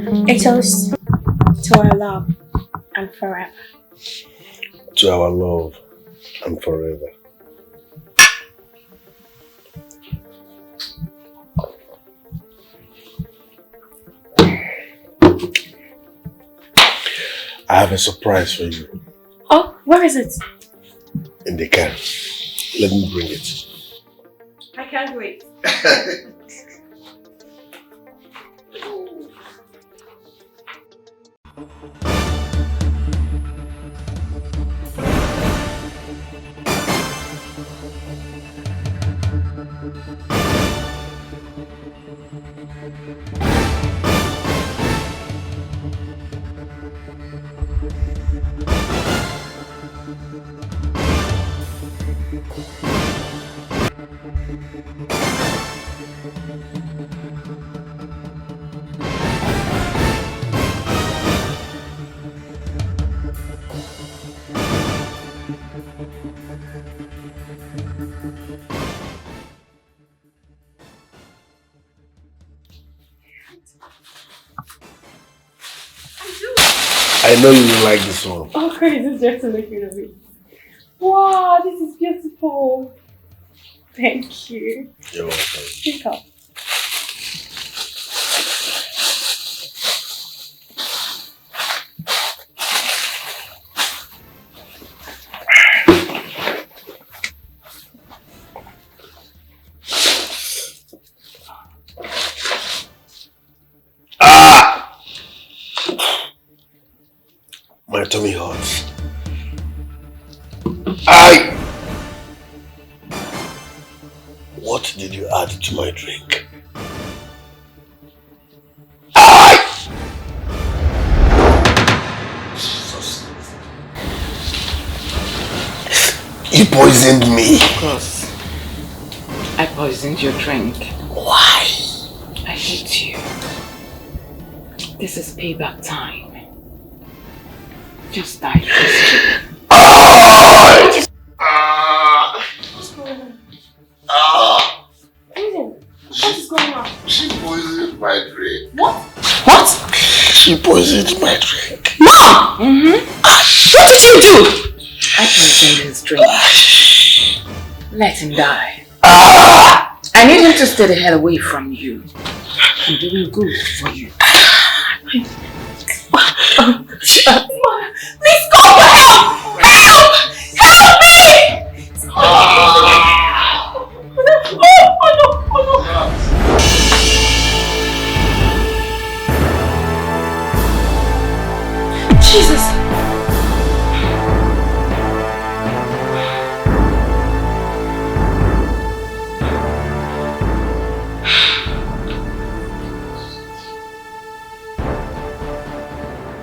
A toast to our love and forever. To our love and forever. I have a surprise for you. Oh, where is it? In the car. Let me bring it. I can't wait. I know you will like this one. Oh, great, this is just to make me of it. Wow, this is beautiful. Thank you. You're welcome. Pick up. My tummy hurts. What did you add to my drink? Jesus. You poisoned me. Of course. I poisoned your drink. Why? I hate you. This is payback time. Just die, Christian. What's going on? What is going on? She poisoned my drink. What? What? She poisoned my drink. Mom! What did you do? I poisoned his drink. Let him die. I need him to stay the hell away from you. I'm doing good for you. Please go for help! Help! Help me! Oh no! Jesus!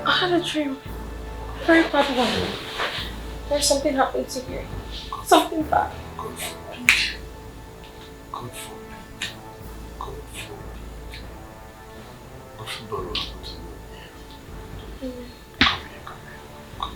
I had a dream. A very bad one. There's something happening to you. Something bad. God forbid. God forbid. God forbid. God forbid what happened to you. Come here, come here. Come.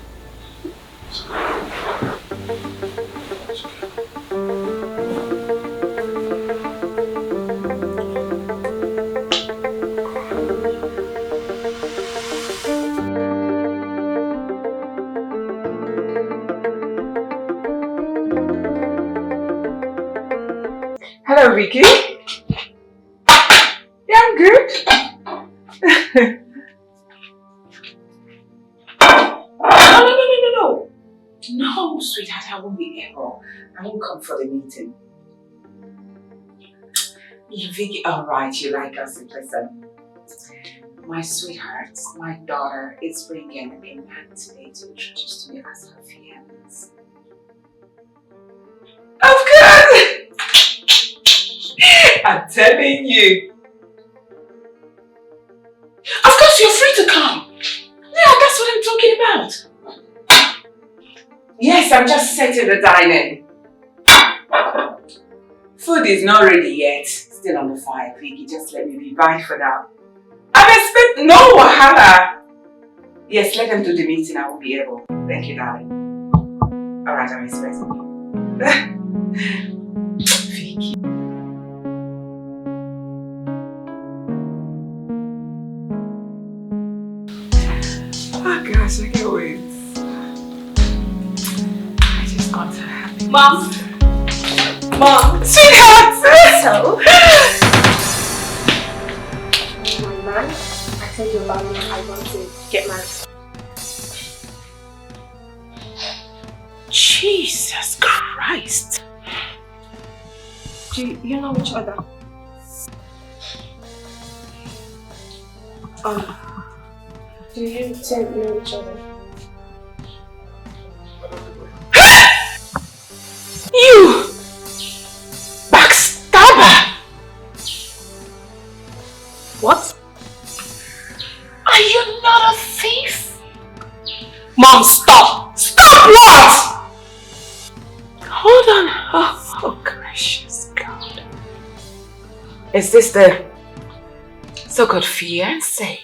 Hello, Vicky. Yeah, I'm good. No. No, sweetheart, I won't be able. I won't come for the meeting. Yeah, Vicky, alright, you like us. Listen, my sweetheart, my daughter is bringing a man today to introduce to me as her fiancé. Of course! I'm telling you. Of course, you're free to come. Yeah, that's what I'm talking about. Yes, I'm just setting the dining. Food is not ready yet. Still on the fire, Vicky. Just let me be by for now. I'm expecting no wahala. Yes, let them do the meeting. I won't be able. Thank you, darling. Alright, I'm expecting you. Vicky. What? 「gosh, I can't wait. I just got so happy. Mom! Mom! Sweetheart! So? My man, I told you about me. I want to get married. Jesus Christ! Do you know each other? Do you two know each other? You! Backstabber! What? Are you not a thief? Mom, stop! Stop what? Hold on. Oh, gracious God. Is this the so-called fiancé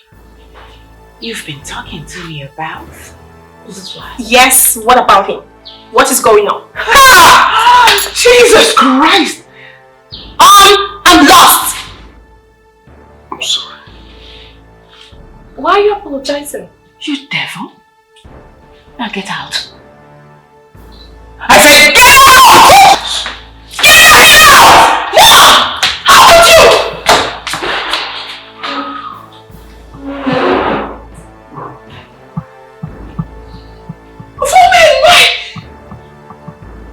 you've been talking to me about? Yes, what about him? What is going on? Ha! Jesus Christ! I'm lost! I'm sorry. Why are you apologizing? You devil. Now get out. I said get out! Get out! Mom! How could you?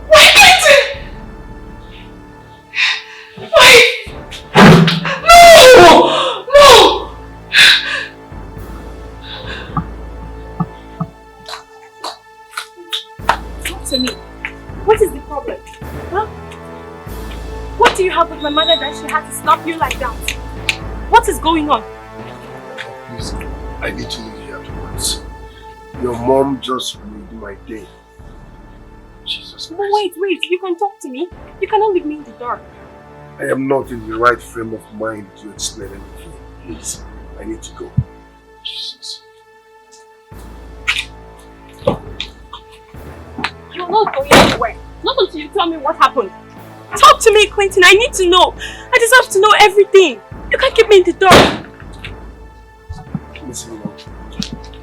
Why Clinton? Why? No! Talk to me. What is the problem? Huh? What do you have with my mother that she had to slap you like that? What is going on? Please, I need to leave here at once. Your mom just ruined my day. Jesus Christ. But wait, you can talk to me. You cannot leave me in the dark. I am not in the right frame of mind to explain anything. Please, I need to go. Jesus. You're not going anywhere. Not until you tell me what happened. Talk to me, Clinton. I need to know. I deserve to know everything. You can't keep me in the dark. Listen, Mom.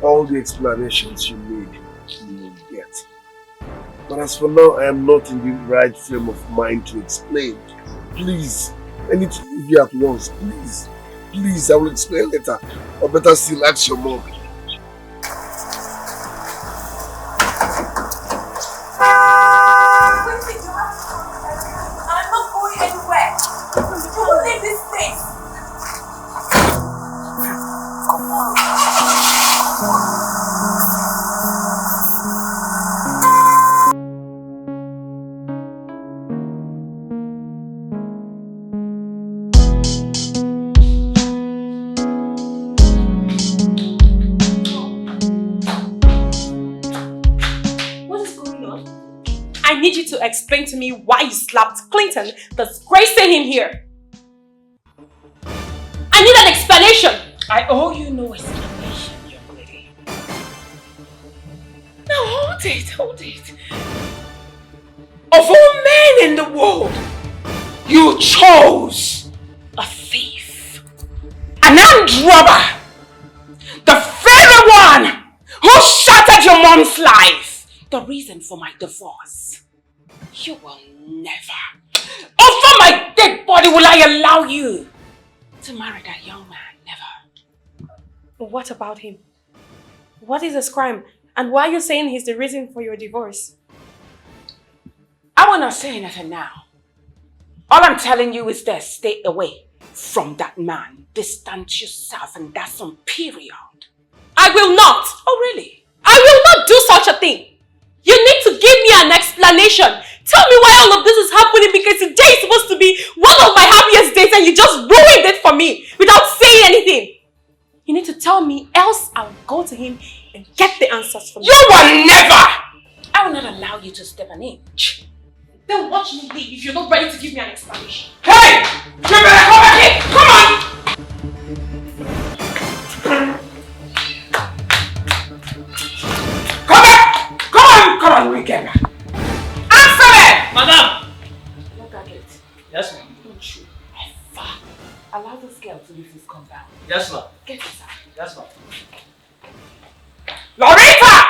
All the explanations you need, you will get. But as for now, I am not in the right frame of mind to explain. Please, I need to leave here at once. Please. Please, I will explain later. Or better still, ask your mom. I'm not going anywhere. You will leave this place. Come on. I need you to explain to me why you slapped Clinton, disgracing him here. I need an explanation. I owe you no explanation, young lady. Now hold it. Of all men in the world, you chose a thief, an armed robber, the very one who shattered your mom's life, the reason for my divorce. You will never, over my dead body will I allow you to marry that young man, never. What about him? What is his crime? And why are you saying he's the reason for your divorce? I will not say anything now. All I'm telling you is this: stay away from that man. Distance yourself, and that's on period. I will not! Oh, really? I will not do such a thing! You need to give me an explanation. Tell me why all of this is happening, because today is supposed to be one of my happiest days and you just ruined it for me without saying anything. You need to tell me, else I'll go to him and get the answers from you. You will never! I will not allow you to step an inch. Then watch me leave if you're not ready to give me an explanation. Hey! You better come back here! Come on! Come on, we get back. Answer me! Madam! Look at it. Yes, ma'am. Don't you ever allow this girl to leave this compound. Yes, ma'am. Get inside. Yes, ma'am. Loretta!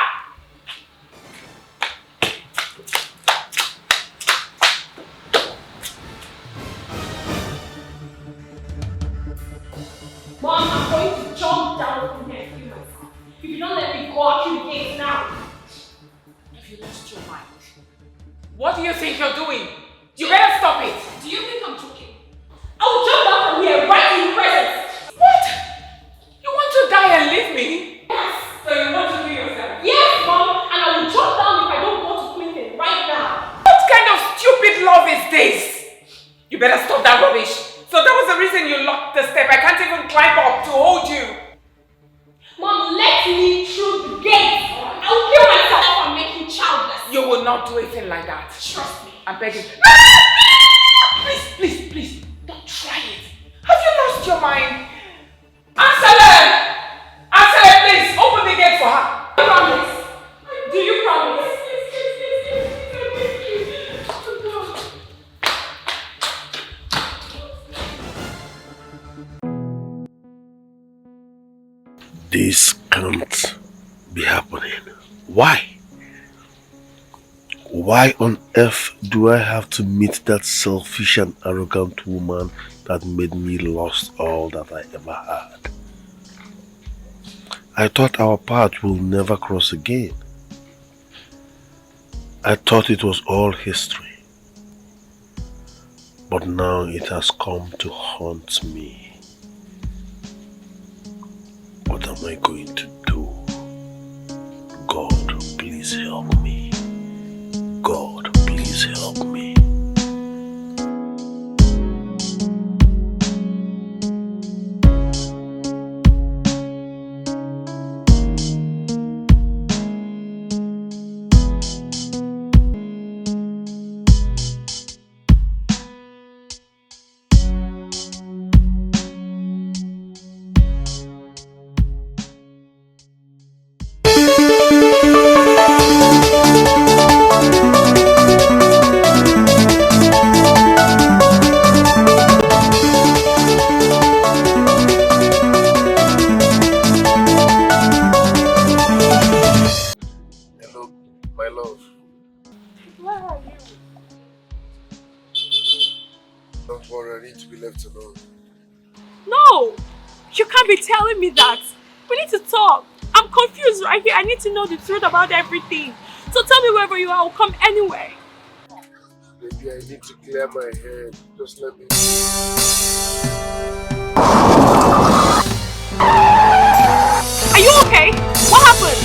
Mom, I'm going to jump down from here and kill myself. If you don't let me go out through the gate now. Have you lost your mind? What do you think you're doing? You better stop it! Do you think I'm joking? I will jump down from here right in your presence. What? You want to die and leave me? Yes. So you want to kill yourself? Yes, Mom, and I will jump down if I don't go to Clinton right now. What kind of stupid love is this? You better stop that rubbish. So that was the reason you locked the step. I can't even climb up to hold you. Mom, let me through the gate. I will kill myself if I'm making childless. You will not do anything like that. Trust me. I'm begging. Please, don't try it. Have you lost your mind? Answer her, please. Open the gate for her. I promise. Do you promise? This can't be happening. Why? Why on earth do I have to meet that selfish and arrogant woman that made me lost all that I ever had? I thought our path will never cross again. I thought it was all history. But now it has come to haunt me. What am I going to do? God, please help me. God, please help me. No! You can't be telling me that. We need to talk. I'm confused right here. I need to know the truth about everything. So tell me wherever you are, I'll come anyway. Maybe I need to clear my head. Just let me. Are you okay? What happened?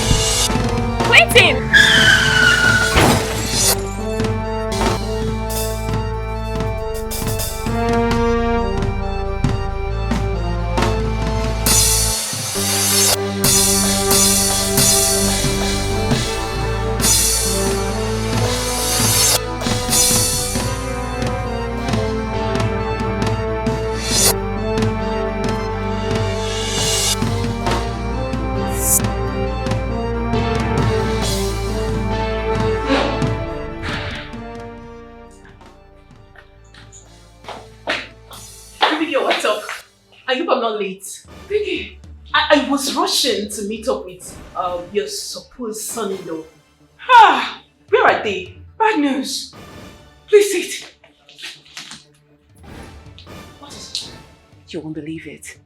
Clinton! Late. Vicky, I was rushing to meet up with your supposed son-in-law. Where are they? Bad news. Please sit. What is it? You won't believe it.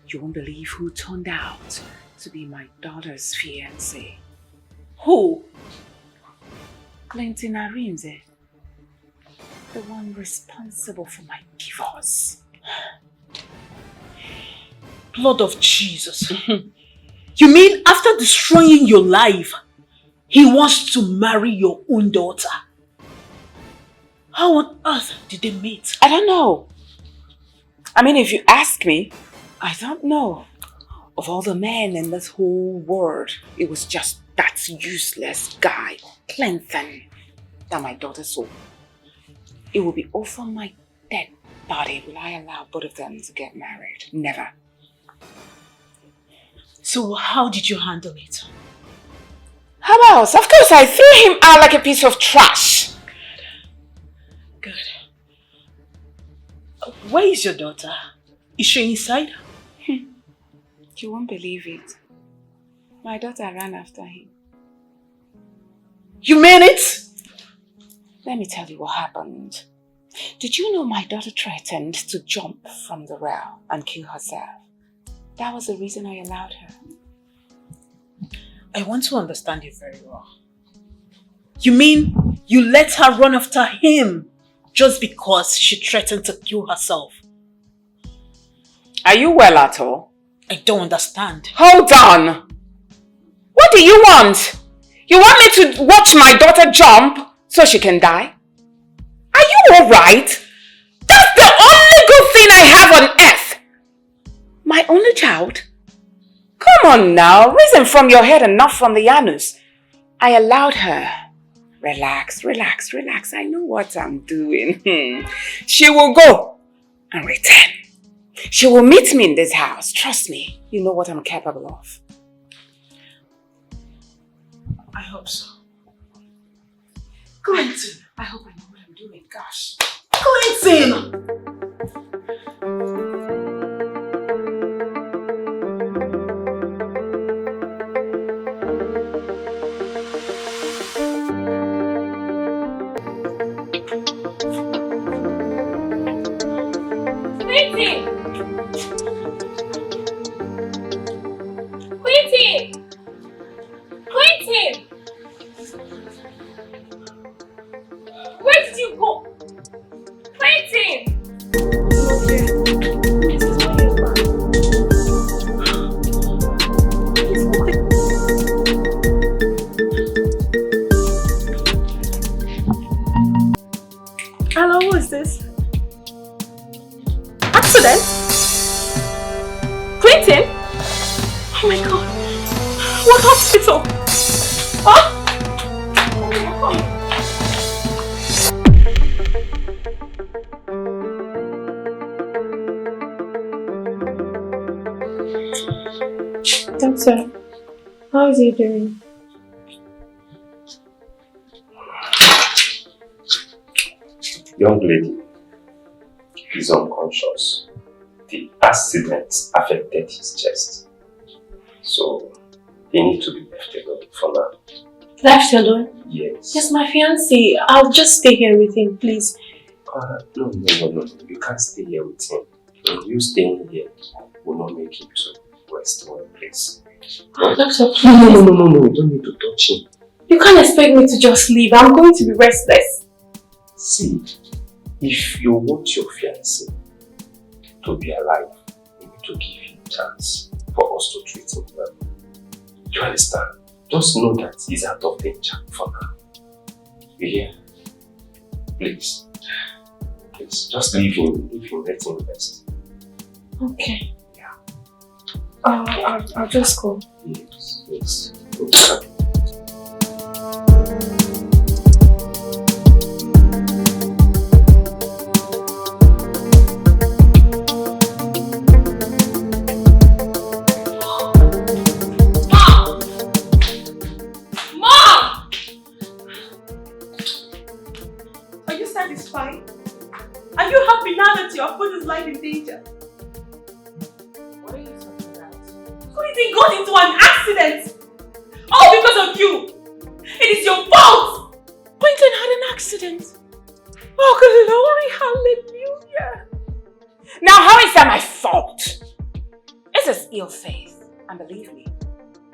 You won't believe who turned out to be my daughter's fiancé. Who? Clinton Arinze. The one responsible for my divorce. Blood of Jesus. You mean after destroying your life, he wants to marry your own daughter? How on earth did they meet? I don't know. I mean, if you ask me, I don't know. Of all the men in this whole world, it was just that useless guy, Clinton, that my daughter saw. It will be over my dead body will I allow both of them to get married. Never. So how did you handle it? How else? Of course, I threw him out like a piece of trash. Good. Where is your daughter? Is she inside? You won't believe it. My daughter ran after him. You mean it? Let me tell you what happened. Did you know my daughter threatened to jump from the rail and kill herself? That was the reason I allowed her. I want to understand you very well. You mean you let her run after him just because she threatened to kill herself? Are you well at all? I don't understand. Hold on! What do you want? You want me to watch my daughter jump so she can die? Are you alright? That's the only good thing I have on earth! My only child? Come on now, reason from your head and not from the anus. I allowed her. Relax, relax, relax. I know what I'm doing. She will go and return. She will meet me in this house. Trust me. You know what I'm capable of. I hope so. Clinton! I hope I know what I'm doing. Gosh. Clinton! Doctor, how is he doing? Young lady is unconscious. The accident affected his chest. So he needs to be left alone for now. Left alone? Yes. Yes, my fiancé. I'll just stay here with him, please. No. You can't stay here with him. You staying here will not make him to rest in one place. Doctor, please. No. You don't need to touch him. You can't expect me to just leave. I'm going to be restless. See, if you want your fiancé to be alive, you need to give him a chance for us to treat him well. You understand? Just know that he's out of danger for now. You hear? Please, just leave him, let him rest. Okay. Yeah. I'll just go. Yes. Okay. Are you happy now that you have put his life in danger? What are you talking about? Clinton got into an accident! All because of you! It is your fault! Clinton had an accident! Oh, glory, hallelujah! Now how is that my fault? This is ill faith. And believe me,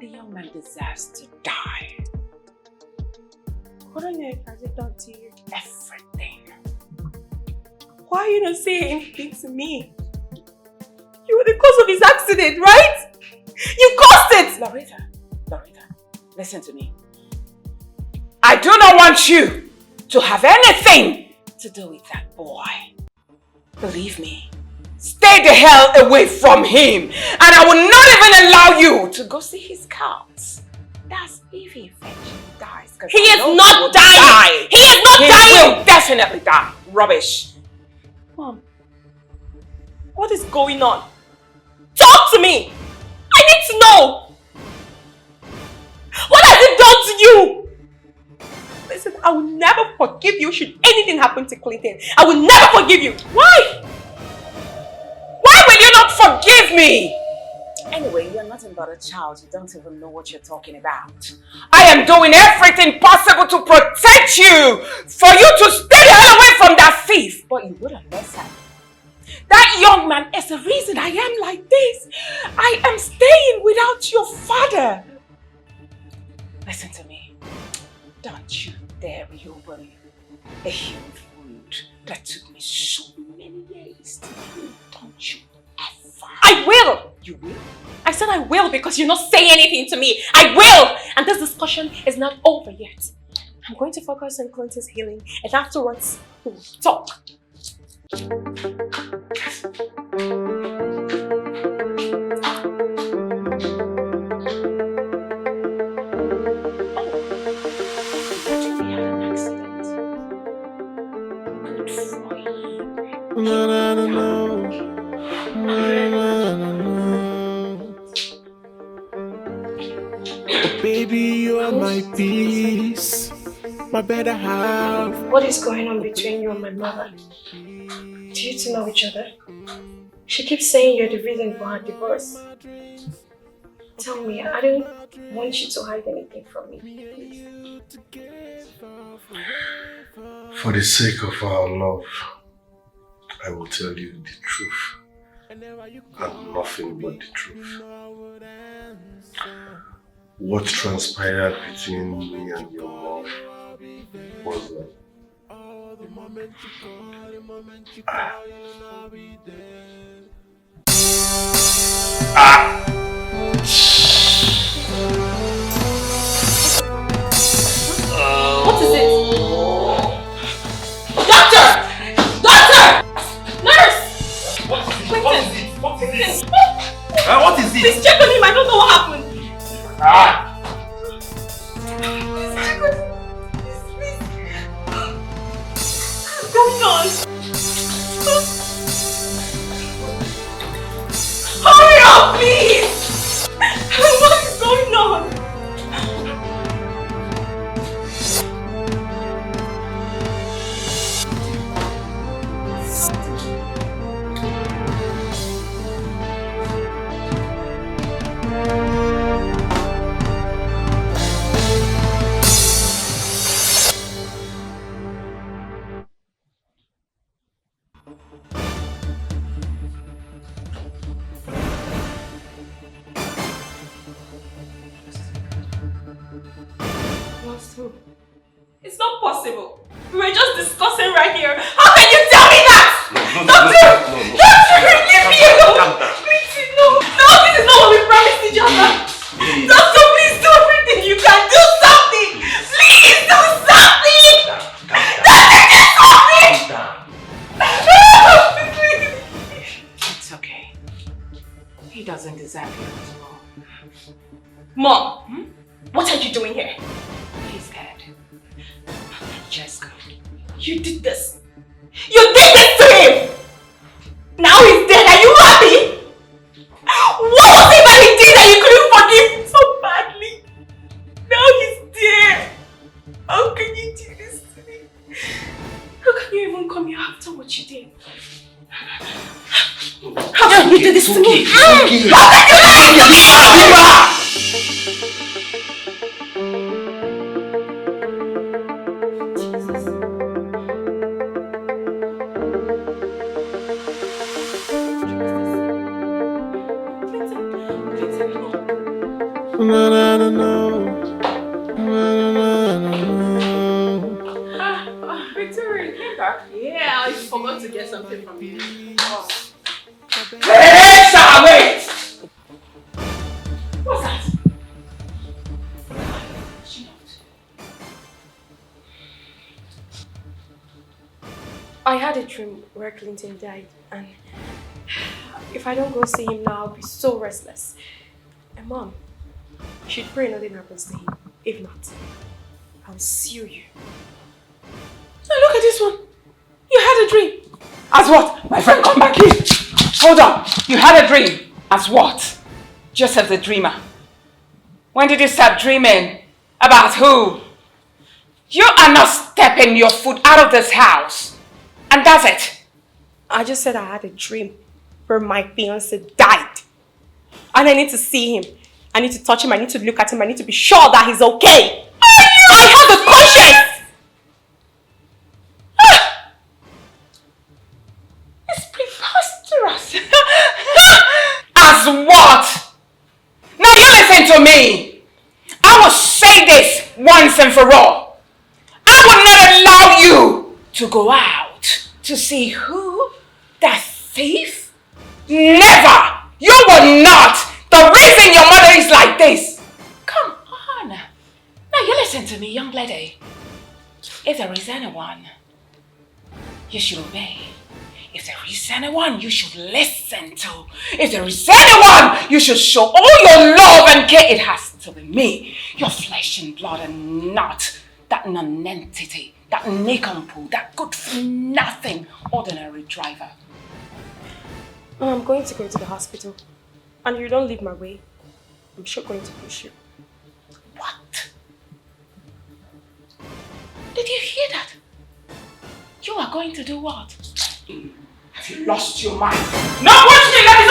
the young man deserves to die. What on earth has it done to you? Everything. Why are you not saying anything to me? You were the cause of his accident, right? You caused it! Loretta, listen to me. I do not want you to have anything to do with that boy. Believe me, stay the hell away from him. And I will not even allow you to go see his cows. That's if he eventually dies. He is not dying! He is not dying! He will definitely die. Rubbish. Mom, what is going on? Talk to me! I need to know! What has it done to you? Listen, I will never forgive you should anything happen to Clinton. I will never forgive you. Why? Why will you not forgive me? Anyway, you're nothing but a child. You don't even know what you're talking about. I am doing everything possible to protect you, for you to stay the hell away from that thief. But you wouldn't listen. That young man is the reason I am like this. I am staying without your father. Listen to me. Don't you dare reopen a huge wound that took me so many years to heal. Don't you ever. I will! You will? I said I will because you're not saying anything to me. I will! And this discussion is not over yet. I'm going to focus on Clinton's healing and afterwards we'll talk. Baby, you are my peace, my better half. What is going on between you and my mother? Do you two know each other? She keeps saying you're the reason for her divorce. Tell me, I don't want you to hide anything from me, please. For the sake of our love, I will tell you the truth. And nothing but the truth. What transpired between me and your mom was like What is it? Doctor! Doctor! Nurse! What is it? Clinton. What is it? What is this? What is it? Please check on him, I don't know what happened. What's going on? Hurry up, please! What is going on? It's not possible. We were just discussing right here. How can you tell me that? Doctor! Leave me alone! Please, no! No, this is not what we promised each other! Doctor, please do everything you can! Do something! Please do something! Doctor, do something! It's okay. He doesn't deserve you as well. Mom, what are you doing here? He's dead. Just go. You did this! You did this to him! Now he's dead, are you happy? What was it that he did that you couldn't forgive so badly? Now he's dead! How can you do this to me? How can you even come here after what you did? How can you do this to me? How can you do this? Victoria, you came back? Yeah, I forgot to get something from you. Oh. Hey, Sharon, wait! What's that? I had a dream where Clinton died, and if I don't go see him now, I'll be so restless. And Mom, you should pray nothing happens to him. If not, I'll sue you. Now look at this one. You had a dream. As what? My friend, come back here. Hold on. You had a dream. As what? Just as a dreamer. When did you start dreaming? About who? You are not stepping your foot out of this house. And that's it. I just said I had a dream where my fiancé died. And I need to see him. I need to touch him. I need to look at him. I need to be sure that he's okay. I have a conscience! It's preposterous. As what? Now you listen to me. I will say this once and for all. I will not allow you to go out to see who? That thief? Never! You will not! The reason your mother is like this. Come on. Now you listen to me, young lady. If there is anyone, you should obey. If there is anyone you should listen to, if there is anyone you should show all your love and care, it has to be me, your flesh and blood, and not that non-entity, that nincompoop, that good for nothing ordinary driver. I'm going to go to the hospital. And you don't leave my way, I'm sure going to push you. What? Did you hear that? You are going to do what? Have you lost your mind? No, watch me! Let me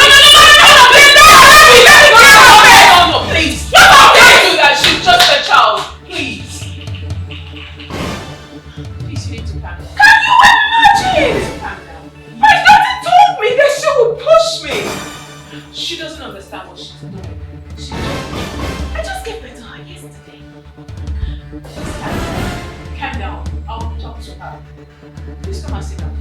No, please! Don't do that! She's just a child! Please! Please, you need to calm down. Can you imagine? Calm down. My daughter told me that she would push me! She doesn't understand what she's doing. I just gave birth to her yesterday. Calm down. I'll talk to her. Please come and sit down.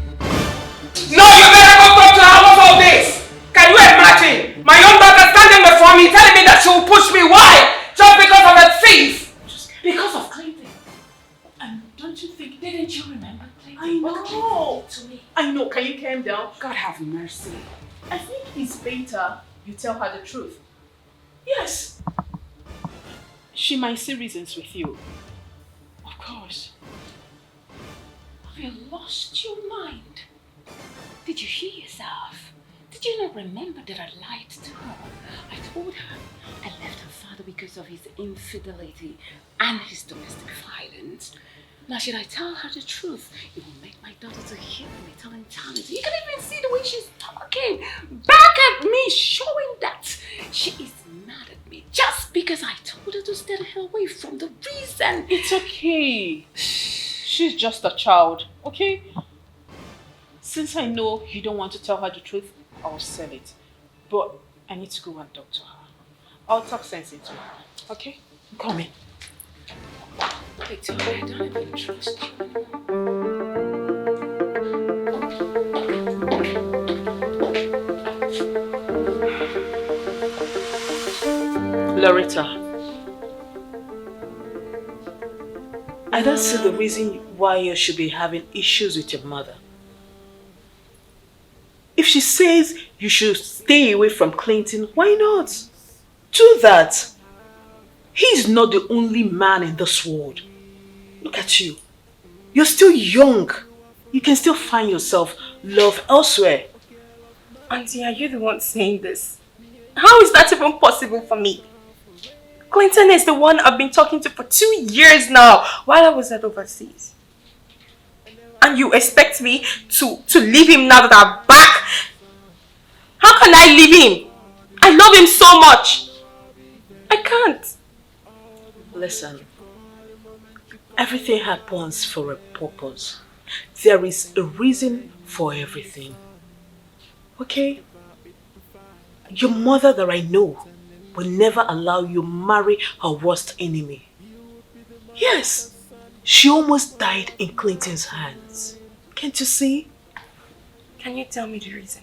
No, you better go talk to her. What's all this? Can you imagine? My own daughter standing before me telling me that she will push me. Why? Just because of a thief? Because of Clinton. And don't you think, didn't you remember Clinton? I know. What Clinton did to me? I know. Can you calm down? God have mercy. I think it's better you tell her the truth. Yes. She might see reasons with you. Of course. Have you lost your mind? Did you hear yourself? Did you not remember that I lied to her? I told her I left her father because of his infidelity and his domestic violence. Now should I tell her the truth? It will make my daughter to hate me till eternity. You can even see the way she's talking back at me, showing that she is mad at me just because I told her to stay the hell away from the reason. It's okay. She's just a child, okay? Since I know you don't want to tell her the truth, I'll sell it. But I need to go and talk to her. I'll talk sense into her, okay? Come in. Victor, I don't even trust you anymore. Loretta, I don't see the reason why you should be having issues with your mother. If she says you should stay away from Clinton, why not? Do that. He's not the only man in this world. Look at you. You're still young. You can still find yourself love elsewhere. Auntie, are you the one saying this? How is that even possible for me? Clinton is the one I've been talking to for 2 years now while I was at overseas. And you expect me to leave him now that I'm back? How can I leave him? I love him so much. I can't. Listen, everything happens for a purpose. There is a reason for everything. Okay? Your mother that I know will never allow you marry her worst enemy. Yes, she almost died in Clinton's hands. Can't you see? Can you tell me the reason?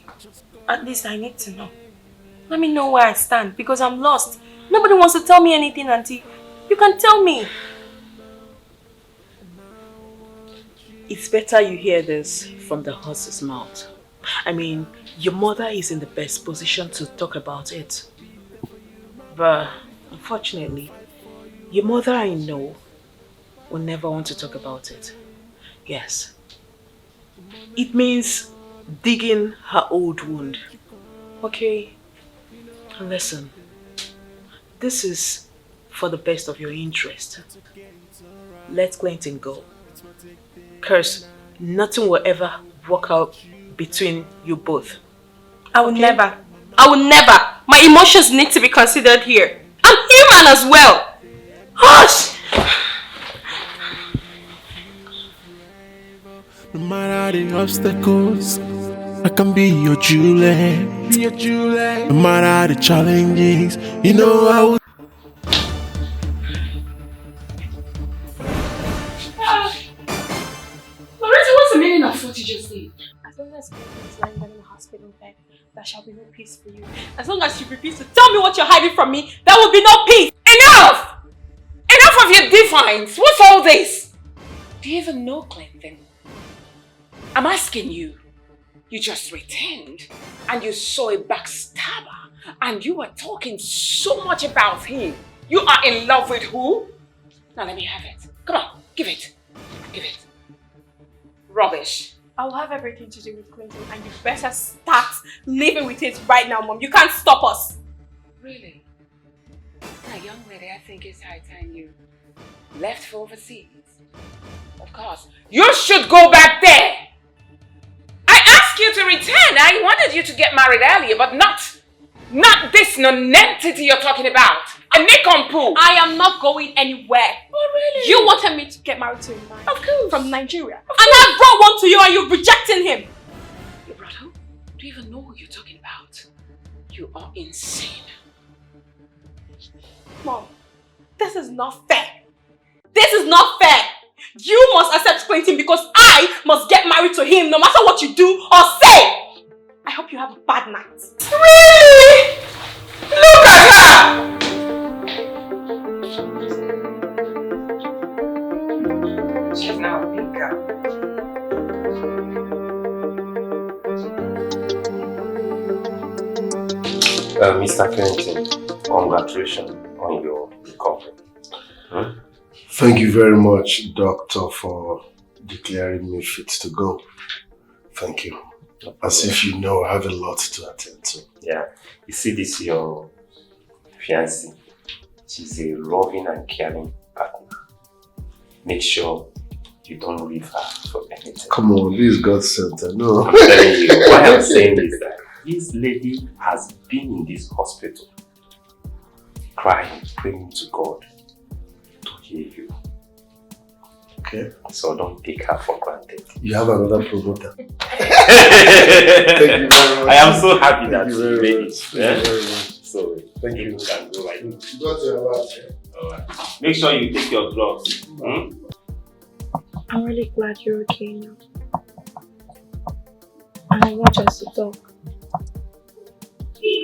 At least I need to know. Let me know where I stand because I'm lost. Nobody wants to tell me anything, Auntie. You can tell me. It's better you hear this from the horse's mouth. I mean, your mother is in the best position to talk about it. But unfortunately, your mother I know will never want to talk about it. Yes. It means digging her old wound. Okay? Listen, this is for the best of your interest. Let Clinton go. Curse, nothing will ever work out between you both. I will never. My emotions need to be considered here. I'm human as well. Hush! No matter the obstacles, I can be your Juliet. No matter the challenges, you know I will. Loretta, what's the meaning of what you just did? As long as Clinton is lying down in the hospital bed, there shall be no peace for you. As long as you refuse to tell me what you're hiding from me, there will be no peace. Enough! Enough of your defines. What's all this? Do you even know Clinton? I'm asking you. You just returned and you saw a backstabber and you were talking so much about him. You are in love with who? Now let me have it. Come on, give it. Give it. Rubbish. I'll have everything to do with Clinton, and you Better start living with it right now, Mom. You can't stop us. Really? Now, young lady, I think it's high time you left for overseas. Of course. You should go back there. I asked you to return. I wanted you to get married earlier, but not this nonentity you're talking about. A nincompoop. I am not going anywhere. Oh, really? You wanted me to get married to a man. Of course. From Nigeria. And I brought one to you and you're rejecting him. You brought who? Do you even know who you're talking about? You are insane. Mom, this is not fair. This is not fair. You must accept Clinton because I must get married to him no matter what you do or say. I hope you have a bad night. Really? Look at her! She's now a big girl. Mr. Clinton, congratulations on your recovery. Thank you very much, doctor, for declaring me fit to go. Thank you. As if you know I have a lot to attend to. Yeah. You see this, your fiancée. She's a loving and caring partner. Make sure you don't leave her for anything. Come on, this is God center. No. I'm telling you, what I'm saying is that this lady has been in this hospital crying, praying to God to heal you. Okay. So don't take her for granted. You have another promoter. Thank you very much. I am so happy that Thank you made it. Thank you very much. So Thank you. you can go right now. You got your last, Alright. Make sure you take your drugs. I'm really glad you're okay now. And I want us to talk.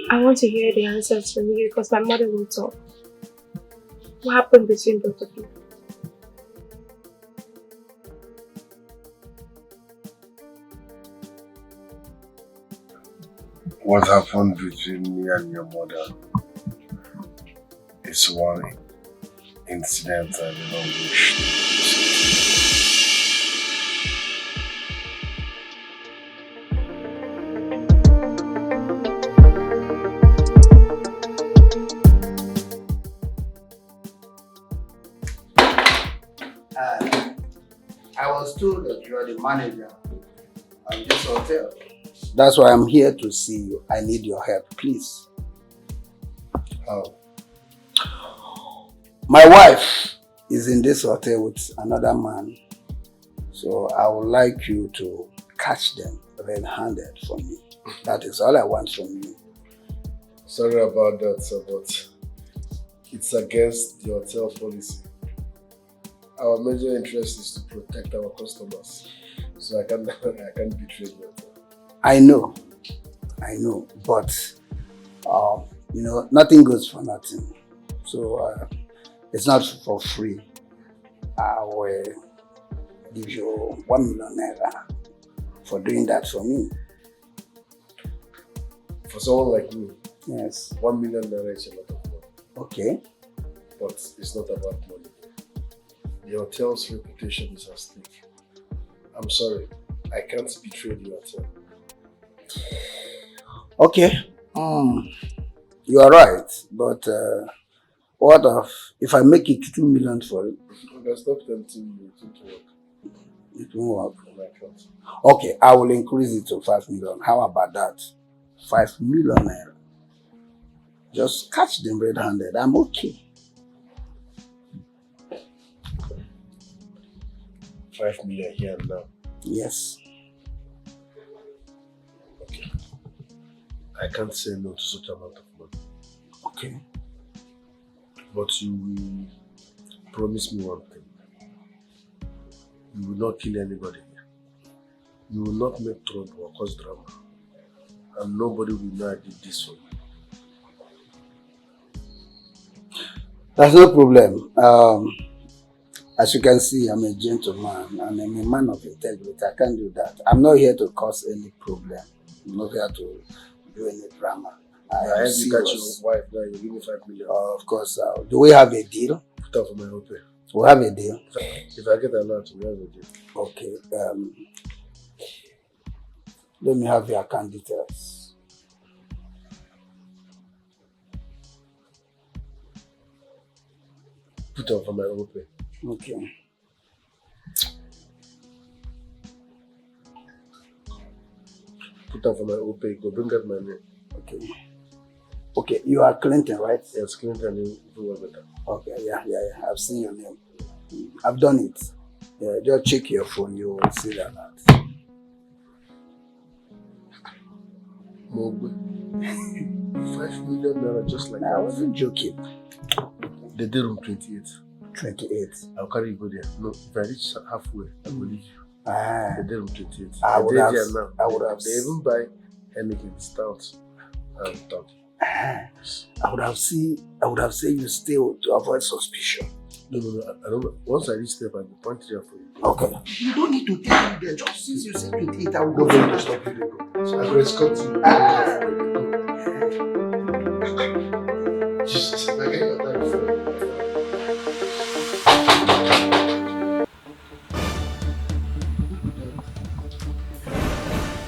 I want to hear the answers from you because my mother will talk. What happened between both of you? What happened between me and your mother is one incident I do not wish to. I was told that you are the manager of this hotel. That's why I'm here to see you. I need your help, please. How? My wife is in this hotel with another man. So I would like you to catch them red-handed for me. That is all I want from you. Sorry about that, sir, but it's against the hotel policy. Our major interest is to protect our customers. So I can't betray the hotel. I know, but nothing goes for nothing. So it's not for free. I will give you 1 million naira for doing that for me. For someone like me, Yes. 1 million naira is a lot of money. Okay. But it's not about money. The hotel's reputation is at stake. I'm sorry, I can't betray the hotel. Okay. You are right, but what if I make it 2 million for it? Okay, stop tempting me to work. It won't work. I can't. Okay, I will increase it to 5 million. How about that? 5 million naira. Just catch them red-handed. I'm okay. 5 million here and now. Yes. Okay. I can't say no to such amount of money. Okay. But you will promise me one thing. You will not kill anybody here. You will not make trouble or cause drama. And nobody will know I did this for you. That's no problem. As you can see, I'm a gentleman and I'm a man of integrity. I can't do that. I'm not here to cause any problem. I'm not here to do any drama. I heard you got your wife now, you give me 5 million. Of course. Do we have a deal? Put up for my own pay. We have a deal. If I get a lot, we have a deal. Okay. Let me have your account details. Put up for my own pay. Okay. Put up for my own pay. Go bring out my name. Okay. Okay, you are Clinton, right? Yes, Clinton, you do better. Okay, yeah. I've seen your name. I've done it. Yeah, just check your phone, you will see that. Mogwe. 5 million naira just like that. I wasn't joking. The day room 28. 28. I'll carry you go there. No, if I reach halfway, I will leave you. The day room 28. I would have. They even buy Henneken stout and top. I would have said you stay to avoid suspicion. No, I don't know. Once I reach there, I will point it out for you. Okay. You don't need to tell me there. Just since you said 28, I will go to stop you. So I will escort you. Jesus, I get your time before.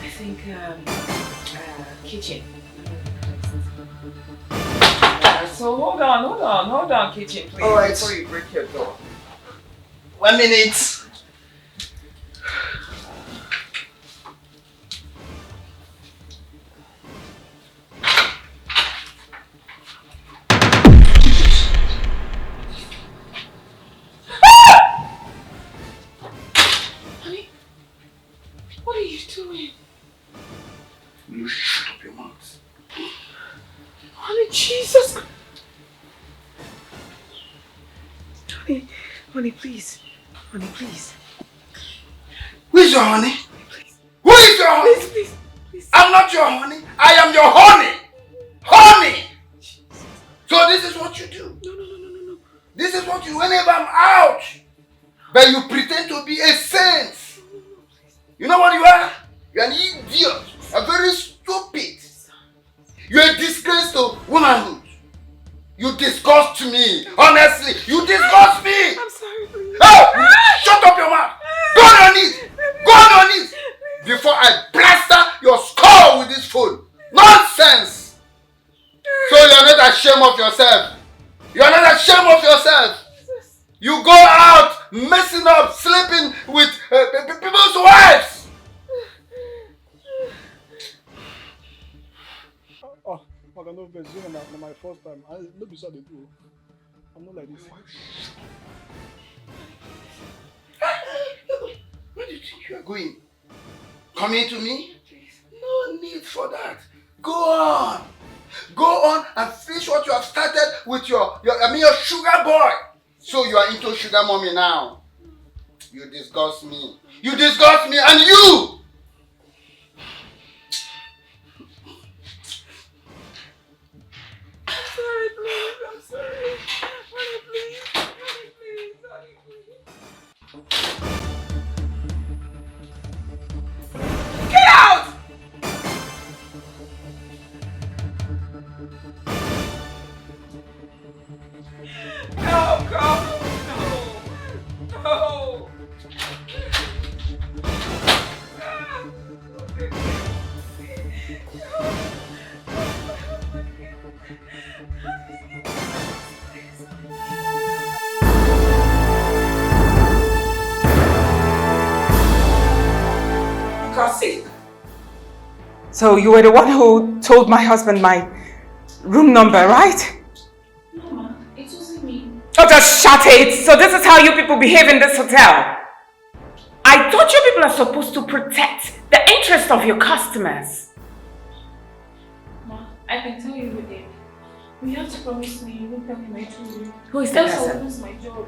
I think kitchen. So hold on, kitchen, please. All right. Before you break your door. 1 minute. Honey, what are you doing? You shut up your mouth. Honey, Jesus. Honey, please. Honey, please. Where's your honey? Please. Who is your honey? Please. I'm not your honey. I am your honey. Honey. So this is what you do. No. This is what you, whenever I'm out, but you pretend to be a saint. You know what you are? You're an idiot. A very stupid. You're a disgrace to womanhood. You disgust me. Honestly, you disgust me. I'm sorry, please. Oh, shut up your mouth. Go on your knees. Go on your knees. Before I plaster your skull with this phone. Nonsense. So you're not ashamed of yourself. You're not ashamed of yourself. You go out messing up, sleeping with people's wives. I don't know if it's my first time. I don't be so they do. I'm not like this. Where do you think you are going? Coming to me? No need for that. Go on. Go on and finish what you have started with your sugar boy. So you are into sugar mommy now. You disgust me. You disgust me and you! I'm sorry. Honey, please. Get out! No, God. No. So you were the one who told my husband my room number, right? No, ma. It wasn't me. Oh, just shut it! So this is how you people behave in this hotel? I thought you people are supposed to protect the interest of your customers. Ma, I can tell you who did. You have to promise me you won't tell me my true name. Who is the Else I'll person? lose my job.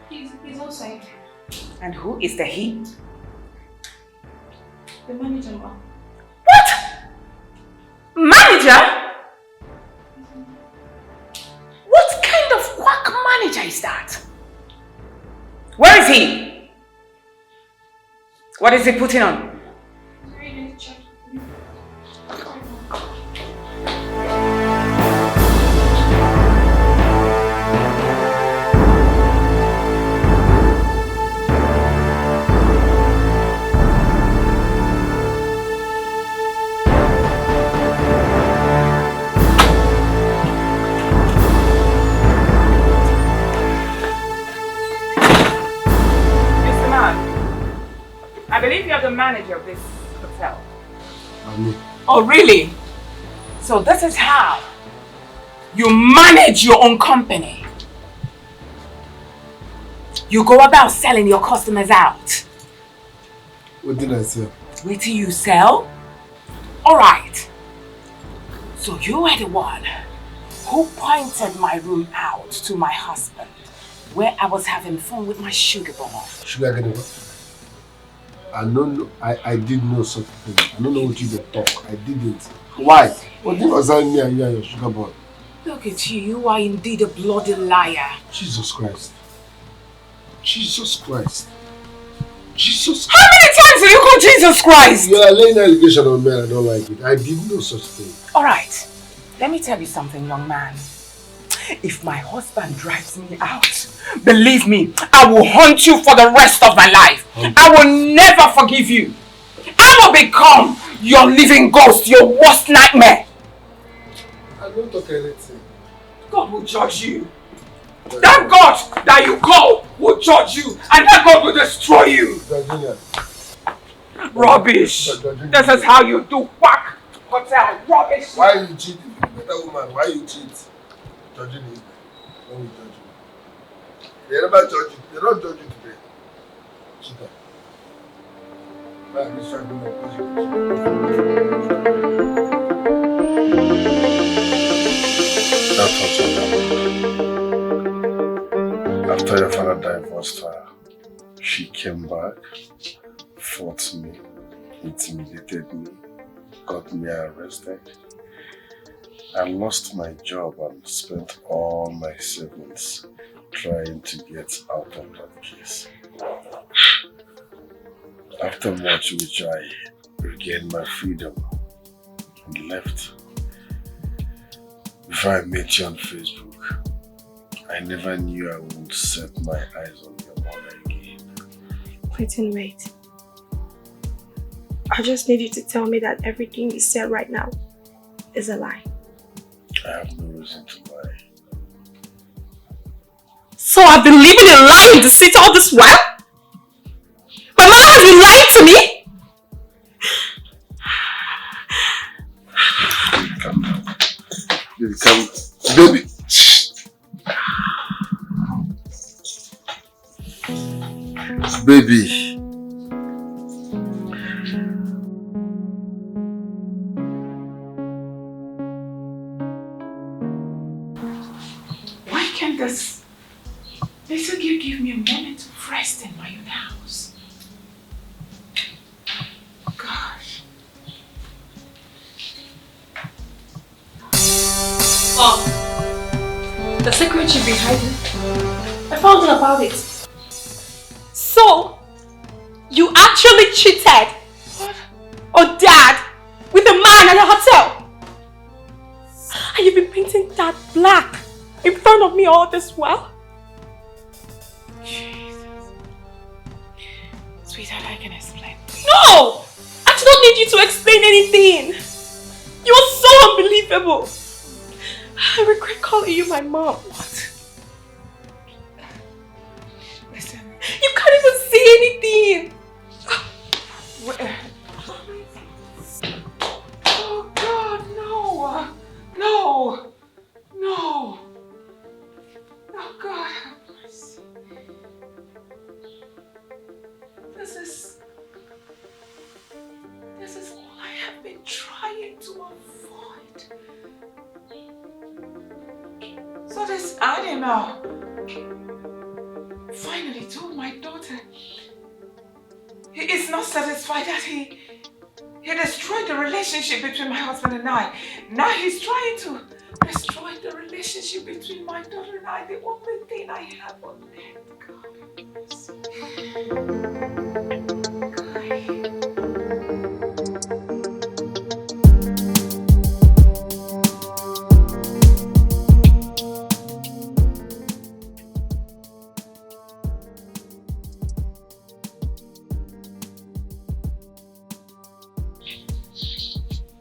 He's outside. And who is the he? The manager, ma. What? Manager? What kind of quack manager is that? Where is he? What is he putting on? Really check. I believe you're the manager of this hotel. Me. Oh, really? So this is how you manage your own company. You go about selling your customers out. What did I say? Wait till you sell? Alright. So you were the one who pointed my room out to my husband where I was having fun with my sugar bomb. Sugar get what? I did know such a thing. I don't know what you were talk. I didn't. Why? What did was me and you and your sugar boy? Look at you, you are indeed a bloody liar. Jesus Christ. Jesus Christ. Jesus Christ. How many times do you call Jesus Christ? You are laying allegation on me and I don't like it. I didn't know such a thing. Alright, let me tell you something, young man. If my husband drives me out, believe me, I will haunt you for the rest of my life. I will never forgive you. I will become your living ghost, your worst nightmare. I don't talk anything. God will judge you. That God that you call will judge you, and that God will destroy you. Virginia. Rubbish. This is how you do quack hotel. Rubbish. Why you cheat? Better woman, why you cheat? Judging you. When we judge you. They never judge you. They don't judge you today. Cheater. Why are you struggling because That was what happened. After your father divorced her, she came back, fought me, intimidated me, got me arrested. I lost my job and spent all my savings trying to get out of that case. After much which I regained my freedom and left. Before I met you on Facebook, I never knew I would set my eyes on your mother again. Wait. I just need you to tell me that everything you said right now is a lie. I have no reason to lie. So I've been living a lie and deceit all this while? My mother has been lying to me? Baby, calm down. Baby, calm down. Baby! Baby! Why can't this little girl give me a moment of rest in my own house? Gosh. Oh, the secret you've been hiding. I found out about it. So, you actually cheated? What? Oh, Dad, with a man at a hotel? And you've been painting that black in front of me all this while? Jesus. Sweetheart, I can explain. No! I do not need you to explain anything. You are so unbelievable. I regret calling you my mom. What? Listen. You can't even say anything. Oh God, no. No. Animal finally told my daughter he is not satisfied that he destroyed the relationship between my husband and I. Now he's trying to destroy the relationship between my daughter and I, the only thing I have on earth.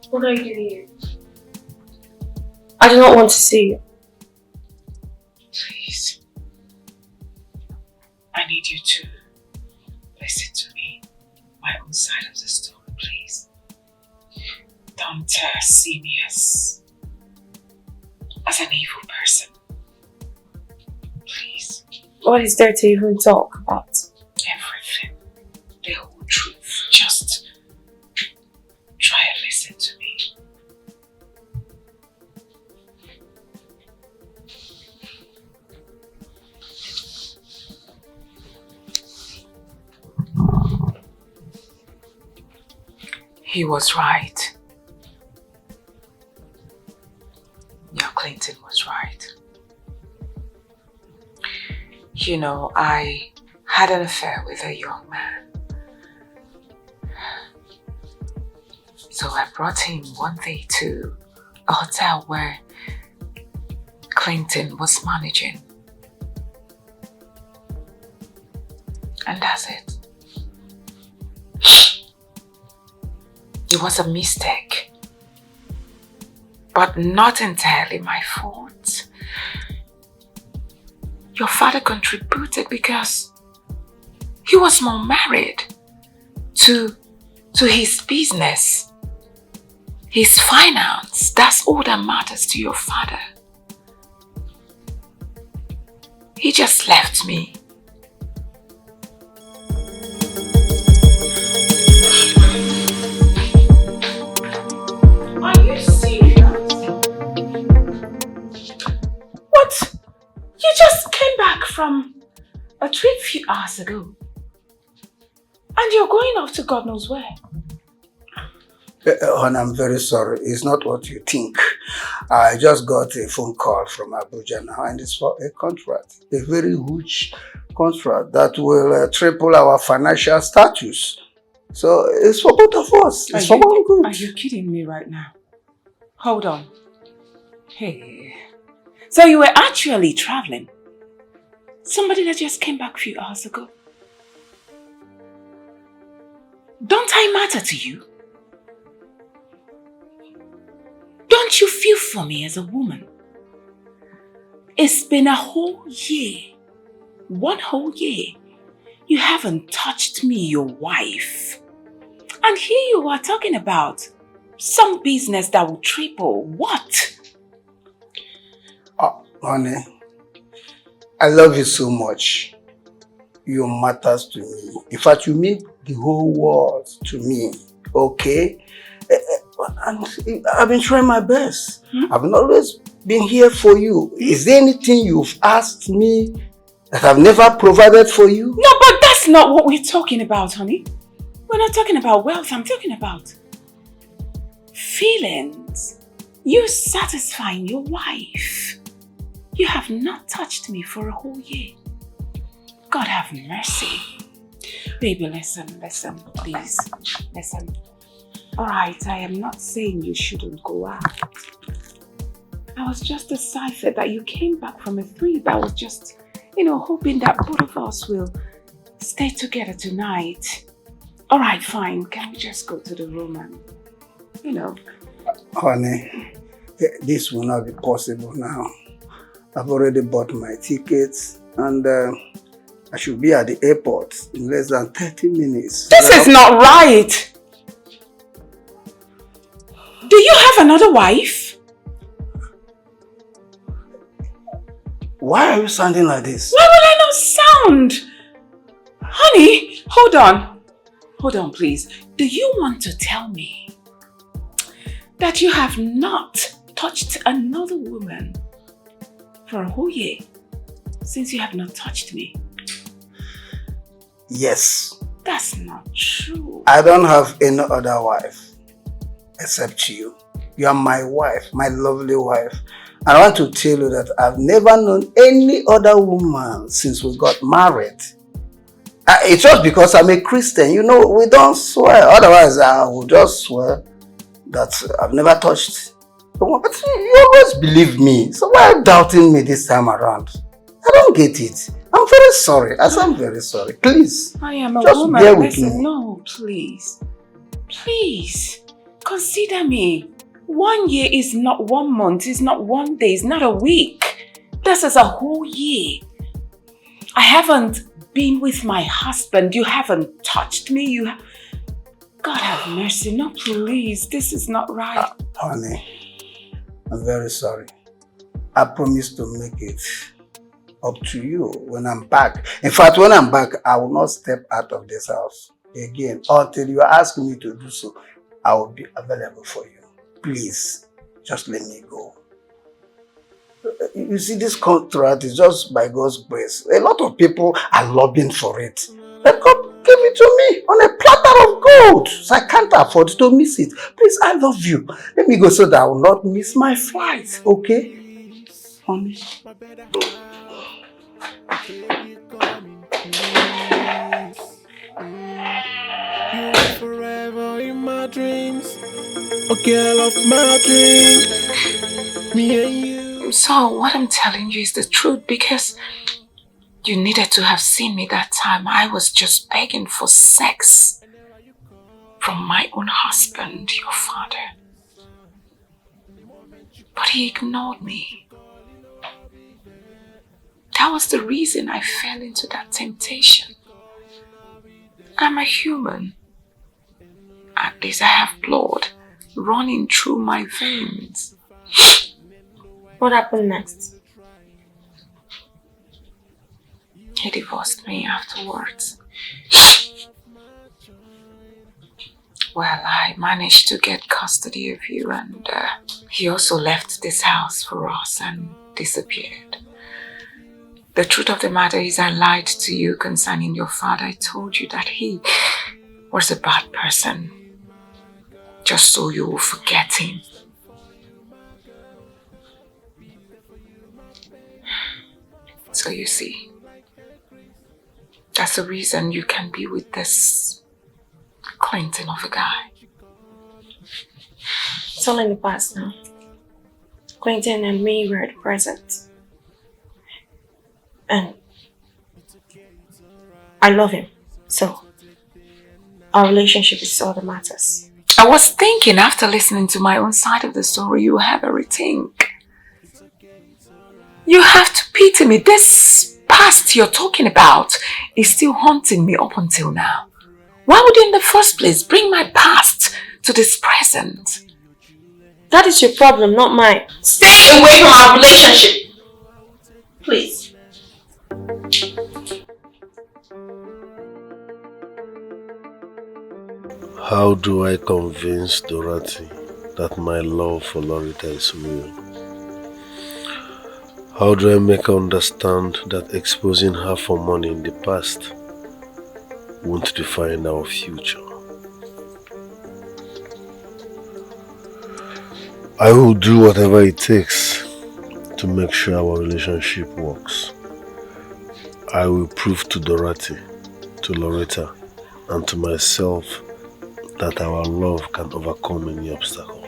What are you doing here? I do not want to see you. Please. I need you to listen to me. My own side of the story, please. Don't see me as an evil person. Please. What is there to even talk about? Everything. The whole truth. Just try and listen to me. He was right. Yeah, Clinton was right. You know, I had an affair with a young man. So I brought him one day to a hotel where Clinton was managing. And that's it. It was a mistake, but not entirely my fault. Your father contributed because he was more married to his business, his finance. That's all that matters to your father. He just left me. Are you serious? What? You just came back from a trip a few hours ago. And you're going off to God knows where. And I'm very sorry. It's not what you think. I just got a phone call from Abuja now, and it's for a contract. A very huge contract that will triple our financial status. So it's for both of us. It's for one good. Are you kidding me right now? Hold on. Hey. So you were actually traveling? Somebody that just came back a few hours ago? Don't I matter to you? Don't you feel for me as a woman? It's been a whole year. 1 whole year. You haven't touched me, your wife. And here you are talking about some business that will triple. What? Oh, honey, I love you so much. You matters to me. In fact, you mean the whole world to me. Okay? And I've been trying my best. I've always been here for you. Is there anything you've asked me that I've never provided for you? No, but that's not what we're talking about, honey. We're not talking about wealth. I'm talking about feelings. You satisfying your wife. You have not touched me for a whole year. God have mercy. Baby, listen, please. Listen. Alright, I am not saying you shouldn't go out. I was just excited that you came back from a trip. I was just, hoping that both of us will stay together tonight. Alright, fine. Can we just go to the room and, Honey, this will not be possible now. I've already bought my tickets and I should be at the airport in less than 30 minutes. This is not right! Do you have another wife? Why are you sounding like this? Why would I not sound? Honey, hold on. Hold on, please. Do you want to tell me that you have not touched another woman For a whole year? Since you have not touched me? Yes. That's not true. I don't have any other wife except you. You are my wife, my lovely wife. And I want to tell you that I've never known any other woman since we got married. It's just because I'm a Christian. You know, we don't swear. Otherwise, I would just swear that I've never touched a woman. But you always believe me. So why are you doubting me this time around? I don't get it. I'm very sorry. I'm very sorry. Please. I am a just woman. bear with Listen, me. no, please. Please. Consider me. 1 year is not 1 month. It's not 1 day. It's not a week. This is a whole year. I haven't been with my husband. You haven't touched me. God have mercy. No, please. This is not right. Honey, I'm very sorry. I promise to make it up to you when I'm back. In fact, when I'm back, I will not step out of this house again until you ask me to do so. I will be available for you. Please, just let me go. You see, this contract is just by God's grace. A lot of people are lobbying for it. But God gave it to me on a platter of gold. So I can't afford to miss it. Please, I love you. Let me go so that I will not miss my flight, okay? Honey. You are forever in my dreams. A girl of my dreams. Me and you. So what I'm telling you is the truth, because you needed to have seen me that time. I was just begging for sex from my own husband, your father. But he ignored me. That was the reason I fell into that temptation. I'm a human. At least I have blood running through my veins. What happened next? He divorced me afterwards. Well, I managed to get custody of you, and he also left this house for us and disappeared. The truth of the matter is I lied to you concerning your father. I told you that he was a bad person, just so you will forget him. So you see, that's the reason you can be with this Clinton of a guy. It's all in the past now. Quentin and me were at the present. And I love him. So our relationship is all that matters. I was thinking, after listening to my own side of the story, you have a rethink. You have to pity me. This past you're talking about is still haunting me up until now. Why would you in the first place bring my past to this present? That is your problem, not mine. Stay away from our relationship. Please. How do I convince Dorothy that my love for Loretta is real? How do I make her understand that exposing her for money in the past won't define our future? I will do whatever it takes to make sure our relationship works. I will prove to Dorothy, to Loretta, and to myself that our love can overcome any obstacle.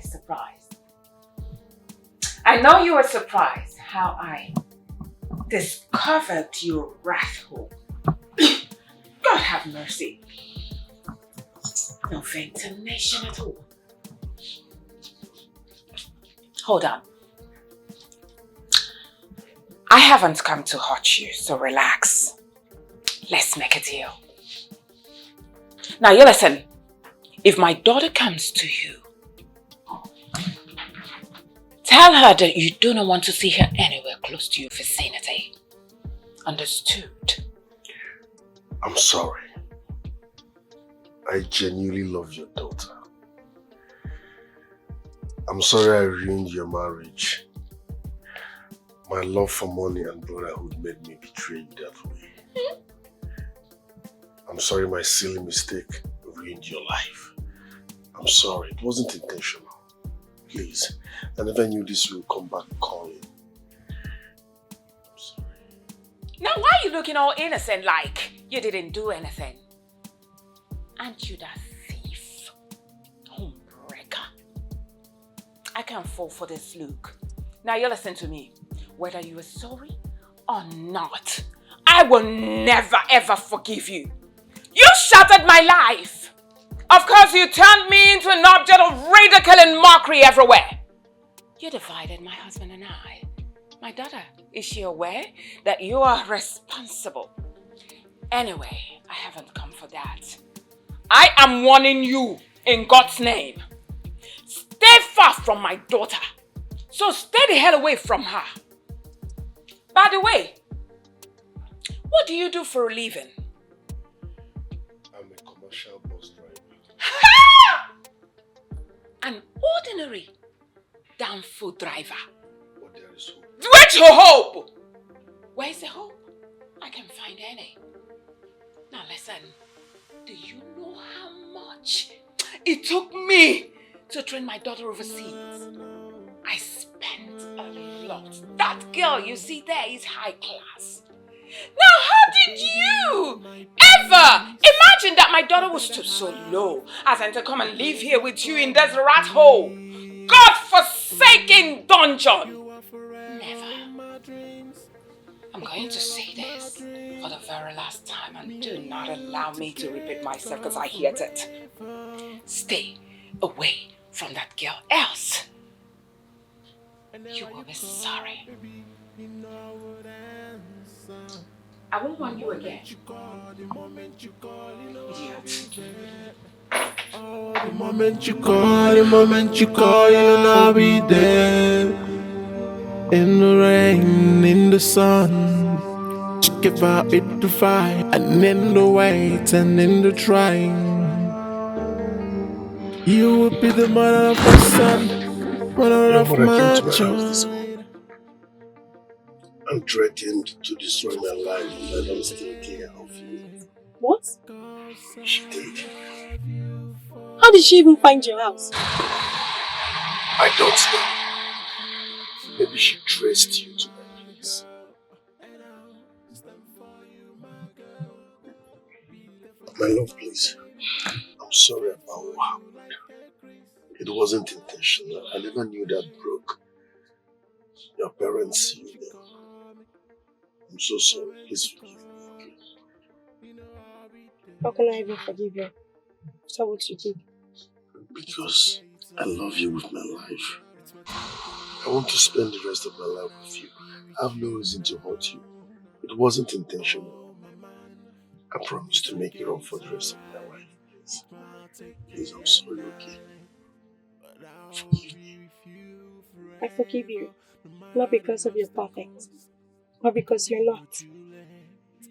Surprise. I know you were surprised how I discovered your wrath hole. God have mercy. No ventilation at all. Hold on. haven't come to hurt you, so relax. Let's make a deal. Now you listen. If my daughter comes to you, tell her that you do not want to see her anywhere close to your vicinity. Understood? I'm sorry. I genuinely love your daughter. I'm sorry I ruined your marriage. My love for money and brotherhood made me betray you that way. I'm sorry my silly mistake ruined your life. I'm sorry, it wasn't intentional. Please, I never knew this will come back calling. I'm sorry. Now why are you looking all innocent like you didn't do anything? Aren't you that thief? Homebreaker. I can't fall for this look. Now you listen to me. Whether you are sorry or not, I will never ever forgive you. You shattered my life. Of course you turned me into an object of ridicule and mockery everywhere. You divided my husband and I. My daughter, is she aware that you are responsible? Anyway, I haven't come for that. I am warning you in God's name. Stay far from my daughter. So stay the hell away from her. By the way, what do you do for a living? I'm a commercial bus driver. An ordinary damn food driver. But there is hope. Where's your hope? Where's the hope? I can't find any. Now listen, do you know how much it took me to train my daughter overseas? I spent a lot. That girl you see there is high class. Now how did you ever imagine that my daughter was stoop so low as to come and live here with you in this rat hole? God-forsaken dungeon! Never. I'm going to say this for the very last time and do not allow me to repeat myself because I hate it. Stay away from that girl, else you will be sorry. I won't want you again. Idiot. The moment you call, you know I'll be there. In the rain, in the sun, give out it to fight, and in the wait, and in the trying. You will be the mother of my son, mother of my child. I'm threatened to destroy my life if I don't stay clear of you. What? She did. How did she even find your house? I don't know. Maybe she traced you to my place. My love, please. I'm sorry about what happened. It wasn't intentional. I never knew that broke your parents' union. I'm so sorry. Please forgive me. How can I even forgive you? After what you did? Because I love you with my life. I want to spend the rest of my life with you. I have no reason to hurt you. It wasn't intentional. I promise to make it up for the rest of my life. Please, please, I'm sorry, okay? Forgive me. I forgive you. Not because of your perfect, but because you're not.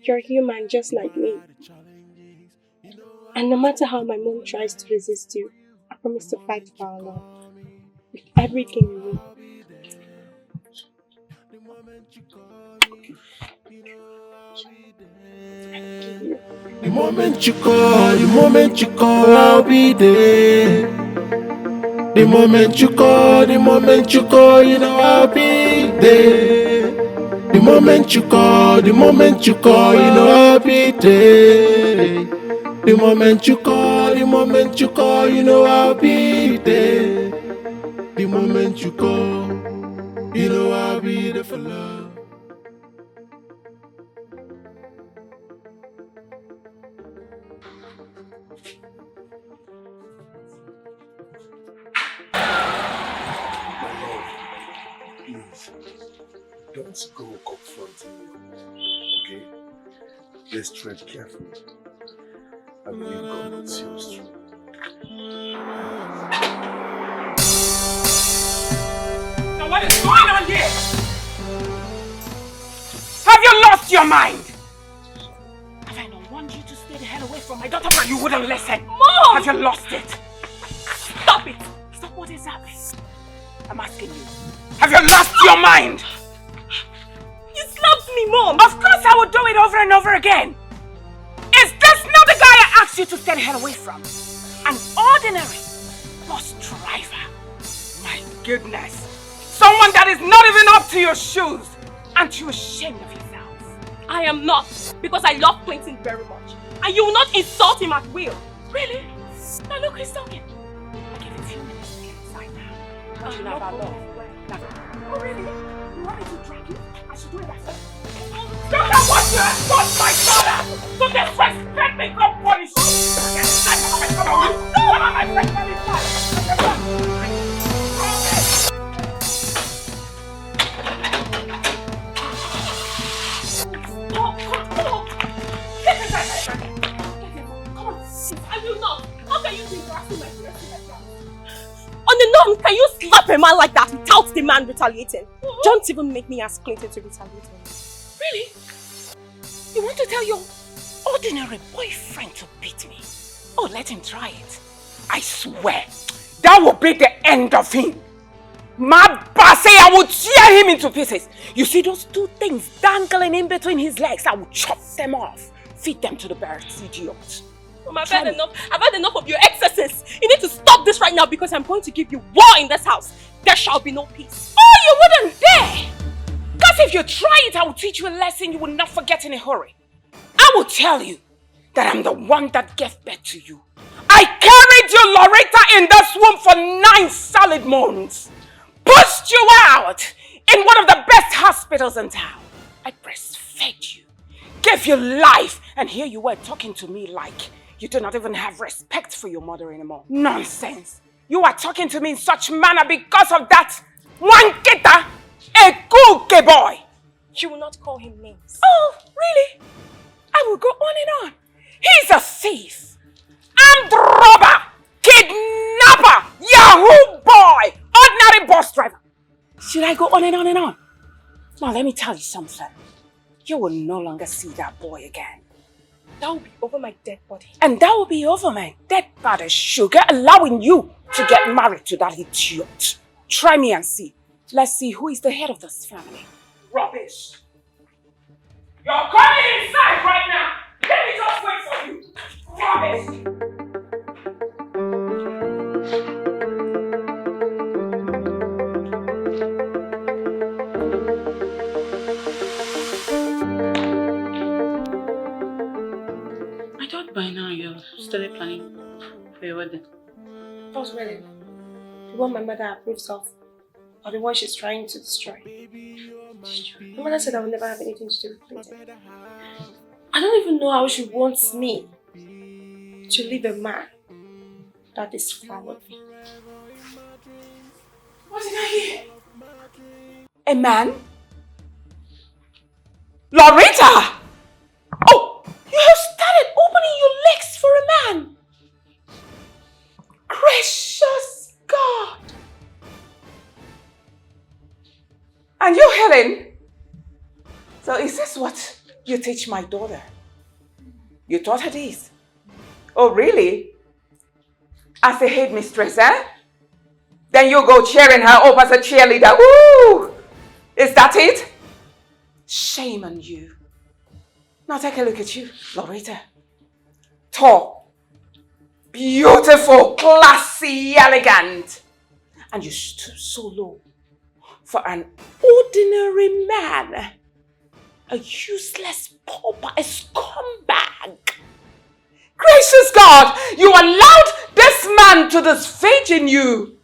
You're human just like me. And no matter how my mom tries to resist you, I promise to fight for our love. With everything in me. The moment you call, I'll be there. The moment you call, you know I'll be there. The moment you call, you know I'll be there. The moment you call, you know I'll be there. The moment you call, you know I'll be there for love. Don't go confronting me, okay? Let's tread carefully. I believe God will see us through. Now what is going on here? Have you lost your mind? Have I not warned you to stay the hell away from my daughter, but you wouldn't listen? Mom! Have you lost it? Stop it! Stop what is happening? I'm asking you. Have you lost your mind? You slapped me, Mom! Of course I will do it over and over again. Is this not the guy I asked you to stay the hell away from? An ordinary bus driver. My goodness. Someone that is not even up to your shoes. Aren't you ashamed of yourself? I am not, because I love Clinton very much. And you will not insult him at will. Really? Now look who's talking. I'll give you a few minutes to get inside now. You never love. Oh really? You want me to drag you? I should do it myself. Don't I want you to escort my daughter? So disrespect me, God punish you. Get inside, come on, come on, my friend, come inside. On the norm, can you slap a man like that without the man retaliating? Don't even make me ask Clinton to retaliate on me. Really? You want to tell your ordinary boyfriend to beat me? Oh, let him try it. I swear, that will be the end of him. My boss say I will tear him into pieces. You see those two things dangling in between his legs? I will chop them off. Feed them to the birds, idiots. Mom, I've had enough of your excesses. You need to stop this right now because I'm going to give you war in this house. There shall be no peace. Oh, you wouldn't dare! Because if you try it, I will teach you a lesson you will not forget in a hurry. I will tell you that I'm the one that gave birth to you. I carried you, Loretta, in this womb for 9 solid months. Pushed you out in one of the best hospitals in town. I breastfed you, gave you life, and here you were talking to me like you do not even have respect for your mother anymore. Nonsense. You are talking to me in such manner because of that one keta, a cookie boy. You will not call him names. Oh, really? I will go on and on. He's a thief, armed robber, kidnapper, Yahoo boy, ordinary bus driver. Should I go on and on and on? Now let me tell you something. You will no longer see that boy again. That will be over my dead body. And that will be over my dead body, sugar, allowing you to get married to that idiot. Try me and see. Let's see who is the head of this family. Rubbish. You're coming inside right now. Let me just wait for you. Rubbish. I thought by now you started planning for your wedding. What's wedding? The one my mother approves of, or the one she's trying to destroy? My mother said I would never have anything to do with Clinton. I don't even know how she wants me to leave a man that is far with me. What did I hear? A man? Loretta! Oh, you have started opening your legs for a man. Gracious God! And you, Helen? So is this what you teach my daughter? You taught her this? Oh, really? As a headmistress, eh? Then you go cheering her up as a cheerleader. Woo! Is that it? Shame on you. Now take a look at you, Loretta. Tall, beautiful, classy, elegant. And you stoop so low for an ordinary man. A useless pauper, a scumbag. Gracious God, you allowed this man to disfage in you.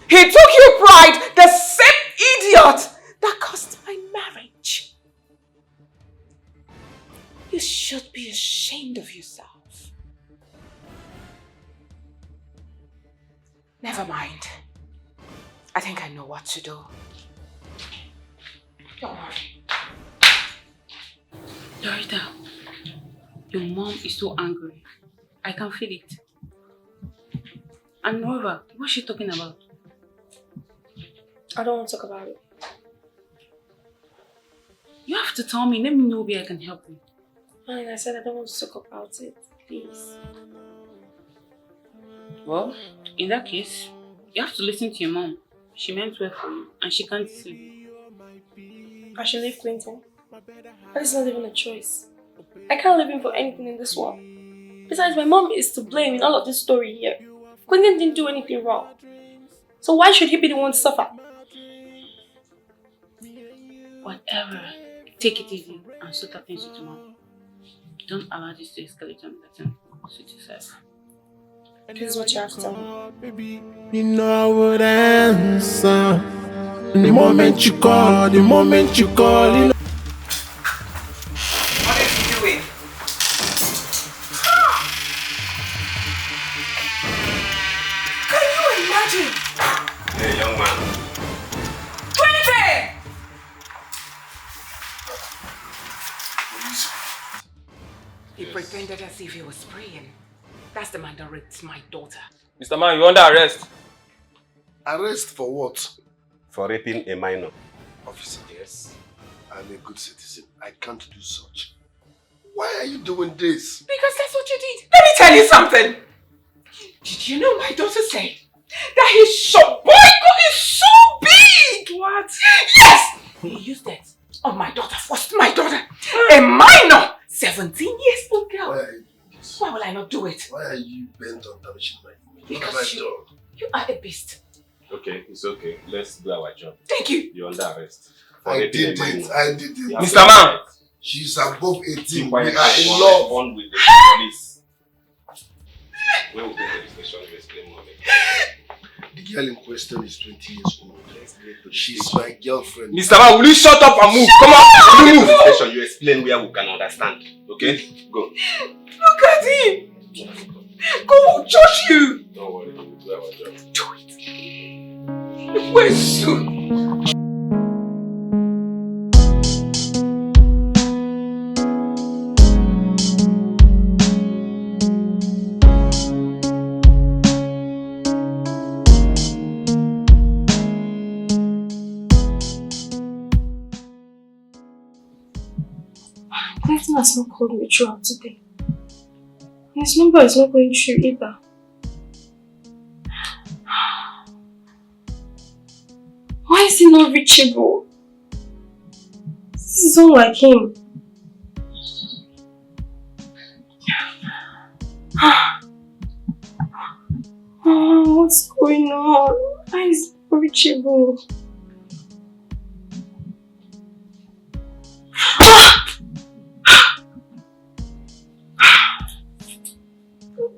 He took your pride, the same idiot that caused my marriage. You should be ashamed of yourself. Never mind. I think I know what to do. Dorita, your mom is so angry. I can feel it. And moreover, what's she talking about? I don't want to talk about it. You have to tell me. Let me know where I can help you. Fine, I said I don't want to talk about it. Please. Well, in that case, you have to listen to your mom. She meant well for you and she can't sleep. I should leave Clinton. That is not even a choice. I can't leave him for anything in this world. Besides, my mom is to blame in all of this story here. Clinton didn't do anything wrong. So why should he be the one to suffer? Whatever. Take it easy and sort out things with your mom. Don't allow this to escalate on that time. Suit yourself. This is what you have to tell me. You know I would answer. The moment you call, you know. What is he doing? Can you imagine? Hey, young man. Clinton! He pretended as if he was praying. That's the man that raped my daughter. Mr. Man, you're under arrest. Arrest for what? For raping a minor. Officer, Yes. I'm a good citizen. I can't do such. Why are you doing this? Because that's what you did. Let me tell you something. Did you know my daughter said that his shopboyko is so big? What? Yes! He used it on my daughter, forced my daughter, a minor, 17 years old girl. Why are you doing this? Why will I not do it? Why are you bent on damaging my image? Because What have I done? You are a beast. Okay, it's okay. Let's do our job. Thank you. You're under arrest. For I raping did a minor. it. I did it. Mr. Man! She's above 18. Keep We quiet. are in One love. respond with the police. When we get to the station, you explain more. The girl in question is 20 years old. She's my girlfriend. Mr. Man, will you shut up and move? Come on! Will you move? To the station, you explain where we can understand. Okay? Go. Look at him. Go, judge you. Don't worry, we'll do our job. Do it. We're soon. Clinton has not called me throughout today. His number is not going through either. Why is he not reachable? This is unlike him. Oh, what's going on? Why is he not reachable?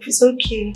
It's okay.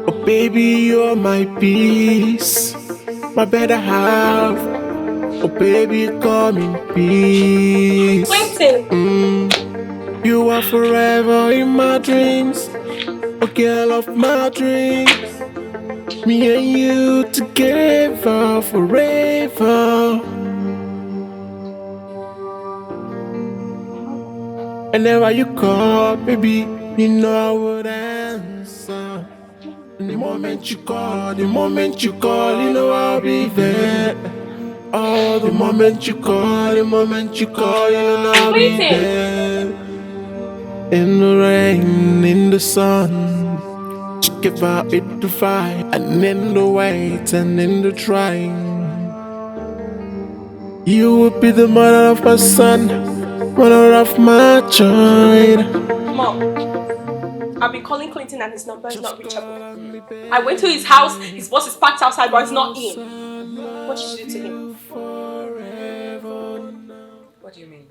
Oh baby, you're my peace, my better half. Oh baby, come in peace. Clinton! You are forever in my dreams, a girl of my dreams. Me and you together forever. Whenever you call, baby, you know I would answer. The moment you call, you know I'll be there. Oh, the moment you call, you know I'll be there. In the rain, in the sun, together in the fight, and in the wait, and in the trying. You will be the mother of my son, mother of my child. Mom, I've been calling Clinton and his number is not reachable. I went to his house, his boss is parked outside but he's not in. What did you do to him? What do you mean?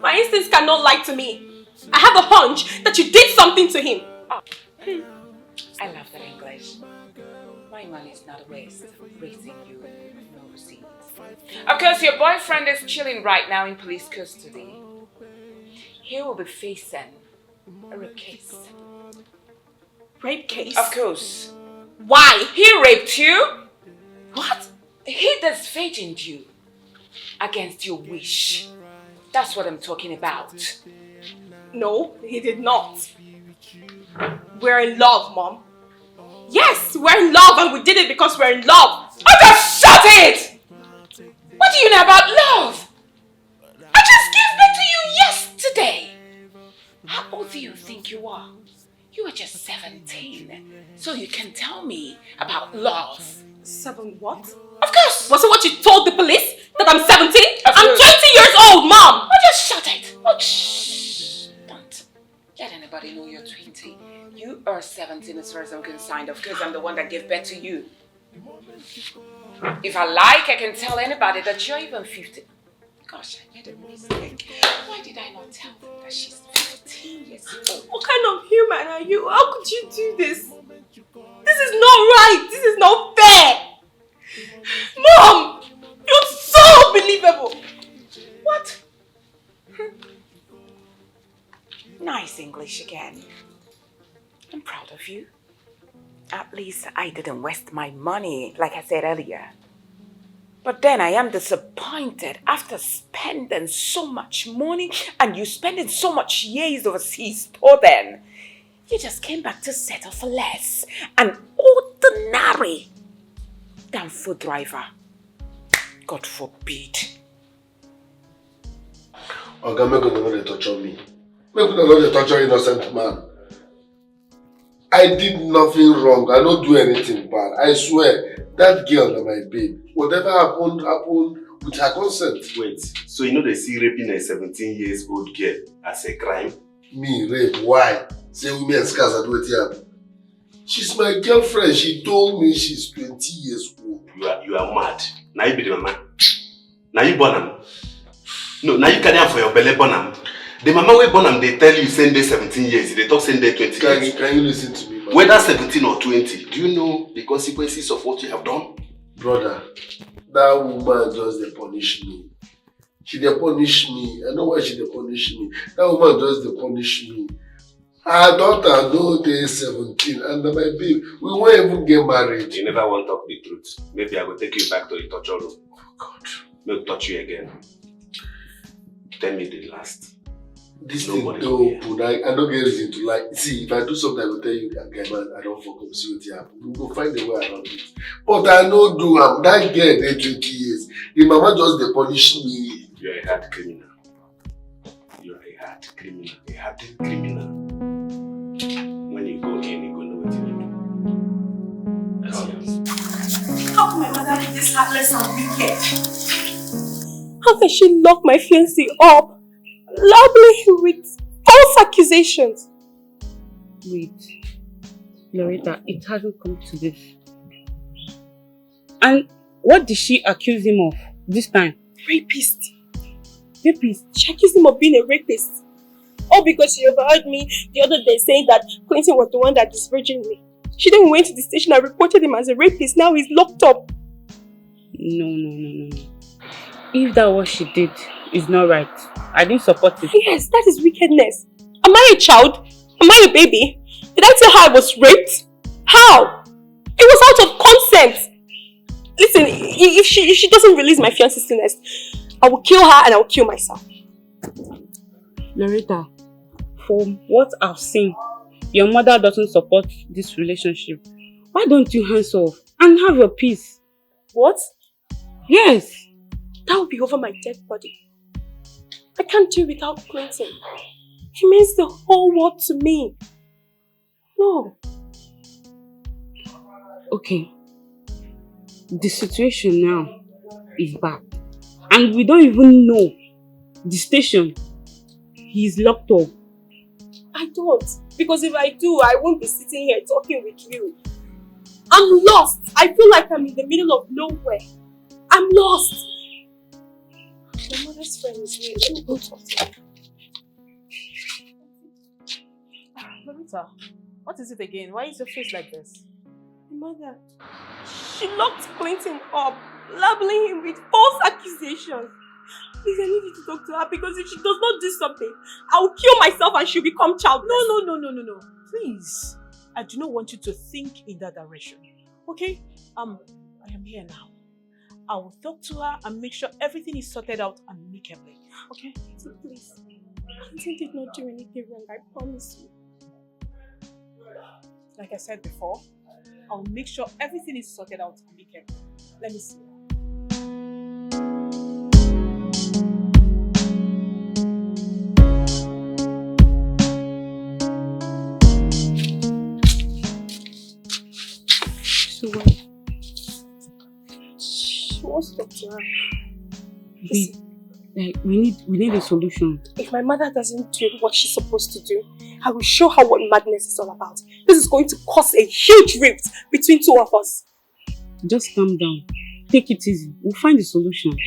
My instincts cannot lie to me. I have a hunch that you did something to him. Oh. I love that English. My money is not a waste. Raising you, no receipts. Of course, your boyfriend is chilling right now in police custody. He will be facing a rape case. Rape case? Of course. Why? He raped you. What? He disfigured you against your wish. That's what I'm talking about. No, he did not. We're in love, Mom. Yes, we're in love and we did it because we're in love. Oh, just shut it! What do you know about love? I just gave birth to you yesterday. How old do you think you are? You are just 17. So you can tell me about love. 7 what? Of course! Was it what you told the police? That I'm 17? Of I'm course. 20 years old, Mom! Oh, just shut it! Oh, shh! Don't let anybody know you're 20. You are 17 as far as I'm concerned. Of course, I'm the one that gave birth to you. If I like, I can tell anybody that you're even 50. Gosh, I made a mistake. Why did I not tell them that she's 15 years old? What kind of human are you? How could you do this? This is not right. This is not fair. Mom, you're so unbelievable. What? Nice English again. I'm proud of you. At least I didn't waste my money, like I said earlier. But then I am disappointed after spending so much money and you spending so much years overseas. Oh, then you just came back to settle for less. An ordinary damn food driver. God forbid. Oga, make una no dey torture me. Make una no dey torture innocent man. I did nothing wrong. I don't do anything bad. I swear, that girl na my babe. Whatever happened with her consent. Wait, so you know they see raping a 17-year-old girl as a crime? Me, rape, why? Say women scars are doing it. She's my girlfriend. She told me she's 20 years old. You are mad. Now you be the mama. Now you born am. No, now you carry am for your belly born am. The mama wey born am, they tell you send day 17 years. They talk send day 20 years. Can you listen to me, man? Whether 17 or 20, do you know the consequences of what you have done? Brother, that woman just dey punish me. She dey punish me. I know why she dey punish me. That woman just dey punish me. Her daughter no dey 17 and my babe, we won't even get married. You never want to talk the truth. Maybe I will take you back to the torture room. Oh God. Maybe touch you again. Tell me the last. This Nobody thing don't open. I don't get reason to lie. See, if I do something, I will tell you, okay, man, I don't fuck up. See what happen. We will find a way around it. But I know do that girl dey 20 years. The mama just dey punish me. You are a hard criminal. You are a hard criminal. A hardened criminal. When you go in, you go know what you do. That's yours. How can my mother be this heartless and wicked? How can she lock my fiancé up? Labeling him with false accusations. Wait, Loretta, it hasn't come to this. And what did she accuse him of this time? Rapist. Rapist? She accused him of being a rapist. All because she overheard me the other day saying that Clinton was the one that disvirgined me. She then went to the station and reported him as a rapist. Now he's locked up. No. If that what she did is not right, I didn't support it. Yes, that is wickedness. Am I a child? Am I a baby? Did I tell her I was raped? How? It was out of consent. Listen, if she doesn't release my fiancé soonest, I will kill her and I will kill myself. Loretta, from what I've seen, your mother doesn't support this relationship. Why don't you hands off and have your peace? What? Yes. That will be over my dead body. I can't do without Clinton. He means the whole world to me. No. Okay. The situation now is bad. And we don't even know the station. He's locked up. I don't. Because if I do, I won't be sitting here talking with you. I'm lost. I feel like I'm in the middle of nowhere. I'm lost. My mother's friend is here. Let me go talk to her. Loretta, what is it again? Why is your face like this? My mother, she locked Clinton up, labeling him with false accusations. Please, I need you to talk to her because if she does not do something, I'll kill myself and she'll become childless. No. Please. I do not want you to think in that direction. Okay? I am here now. I will talk to her and make sure everything is sorted out amicably. Okay? So please, Clinton did not do anything wrong, I promise you. Like I said before, I'll make sure everything is sorted out amicably. Let me see. So what? She wants to talk to her. We need a solution. If my mother doesn't do what she's supposed to do, I will show her what madness is all about. This is going to cause a huge rift between two of us. Just calm down. Take it easy. We'll find a solution.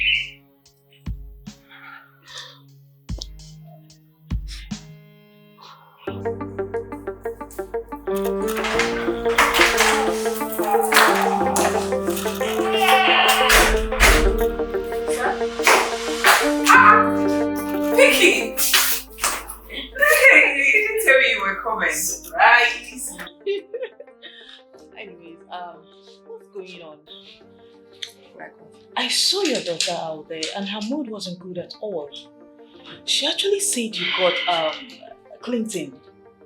Vicky! You didn't tell me you were coming. Surprise! Anyways, what's going on? I saw your daughter out there and her mood wasn't good at all. She actually said you got Clinton,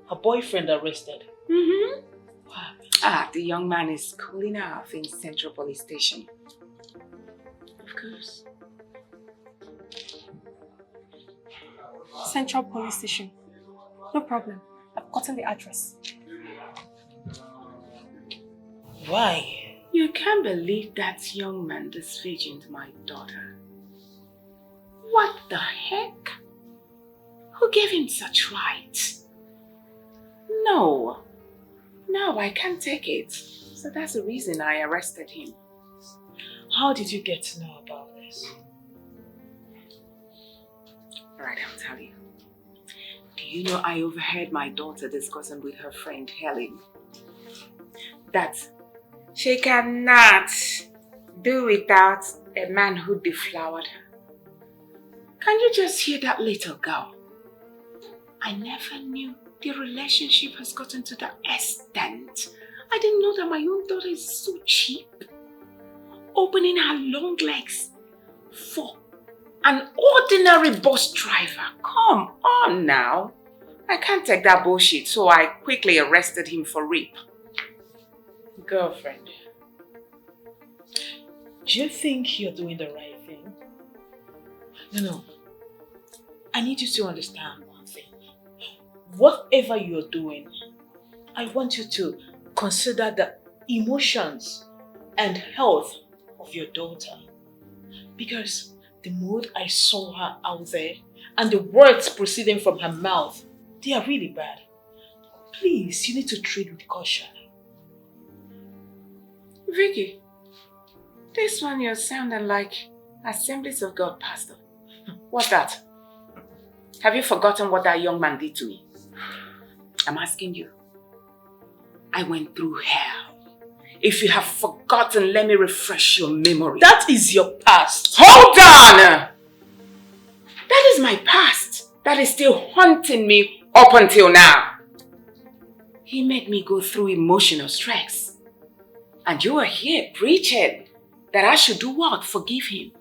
her boyfriend, arrested. Mm-hmm. Wow. The young man is cooling off in Central Police Station. Of course. Central Police Station. No problem. I've gotten the address. Why? You can't believe that young man disfigured my daughter. What the heck? Who gave him such rights? No, I can't take it. So that's the reason I arrested him. How did you get to know about this? Right, I'll tell you. Do you know I overheard my daughter discussing with her friend Helen that she cannot do without a man who deflowered her? Can you just hear that little girl? I never knew the relationship has gotten to that extent. I didn't know that my own daughter is so cheap. Opening her long legs for an ordinary bus driver. Come on now. I can't take that bullshit, so I quickly arrested him for rape. Girlfriend, do you think you're doing the right thing? No. I need you to understand one thing. Whatever you're doing, I want you to consider the emotions and health of your daughter. Because the mood I saw her out there and the words proceeding from her mouth, they are really bad. Please, you need to treat with caution. Vicky, this one you're sounding like Assemblies of God pastor. What's that? Have you forgotten what that young man did to me? I'm asking you. I went through hell. If you have forgotten, let me refresh your memory. That is your past. Hold on! That is my past. That is still haunting me up until now. He made me go through emotional stress. And you are here preaching that I should do what? Forgive him.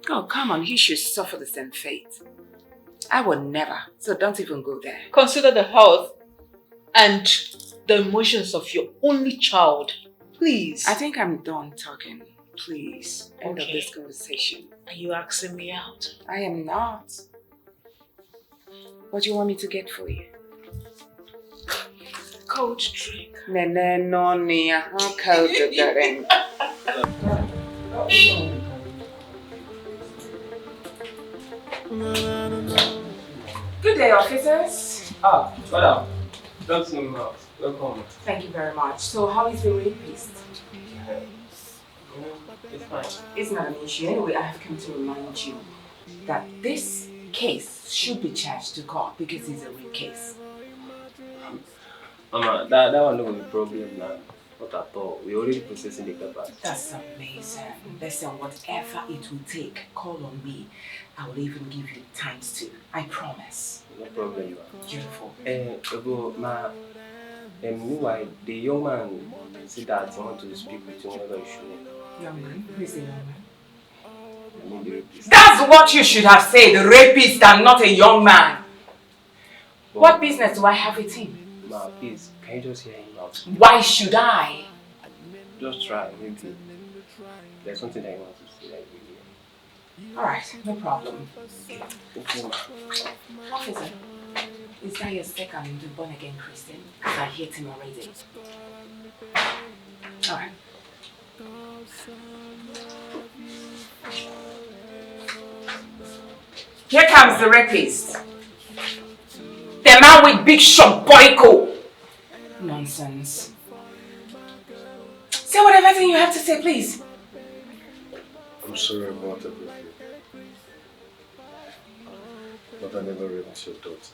Oh, come on, he should suffer the same fate. I will never, so don't even go there. Consider the health and the emotions of your only child. Please. I think I'm done talking. Please, end of this conversation. Are you asking me out? I am not. What do you want me to get for you? Cold drink. No, cold drink. Good day, officers. Ah, madam. Don't know now. Welcome. Thank you very much. So how is the rapist? It's fine. It's not an issue. Anyway, I have come to remind you that this case should be charged to court because it's a rape case. Mama, that one no be problem now. Not at all. We already processing the paper. That's amazing. Listen, whatever it will take, call on me. I will even give you ×2. I promise. No problem, ma. Beautiful. Meanwhile, the young man said that he want to speak with you whenever you show. Young man? Who is the young man? I mean the rapist. That's what you should have said, the rapist and not a young man. But what business do I have with him? Ma, please, can you just hear him out? Why should I? Just try, maybe. There's something that you want to say, like, really. Alright, no problem. Okay, ma. Officer, is that your second born again Christian? Because I hate him already. Alright. Here comes the rapist. The man with big shot boyko. Nonsense. Say whatever thing you have to say, please. I'm sorry about everything. But I never raped your daughter.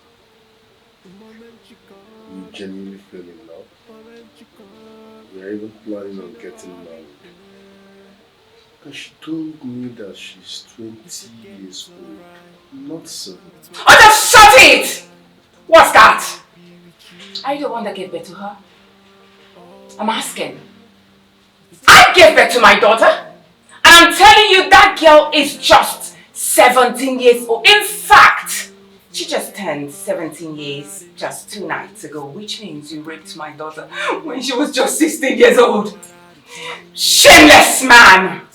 You genuinely fell in love. We are even planning on getting married. And she told me that she's 20 years old, not 7. Oh, just shut it! What's that? Are you the one that gave birth to her? I'm asking. I gave birth to my daughter. And I'm telling you that girl is just 17 years old. In fact, she just turned 17 years just 2 nights ago, which means you raped my daughter when she was just 16 years old. Shameless man!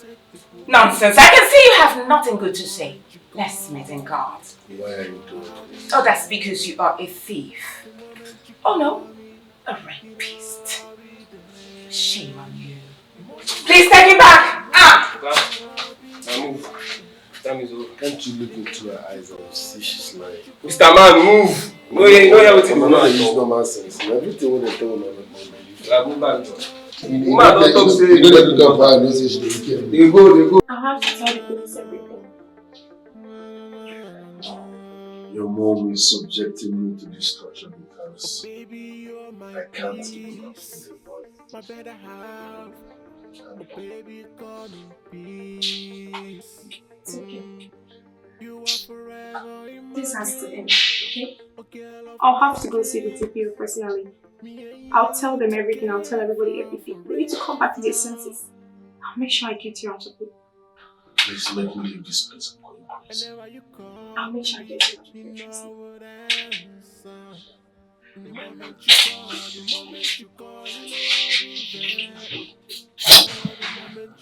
Nonsense. I can see you have nothing good to say. Let's meet in God. Why are you doing this? Oh, that's because you are a thief. Oh no, a rapist. Shame on you. Please take it back! Ah! Now move. Time is over. Can't you look into her eyes and see she's lying? Mr. Man, move! No, yeah, what I'm not using normal sense. Everything when they tell me, move back. You know let me talk about no say she don't care. They go. I'll have to tell the police everything. Your mom is subjecting me to this torture because I can't keep up with the boy. It's okay. This has to end, okay? I'll have to go see the TPO personally. I'll tell them everything, I'll tell everybody everything. They need to come back to their senses. I'll make sure I get you out of it. Please let me leave this place. I'm going crazy. I'll make sure I get you out of it, trust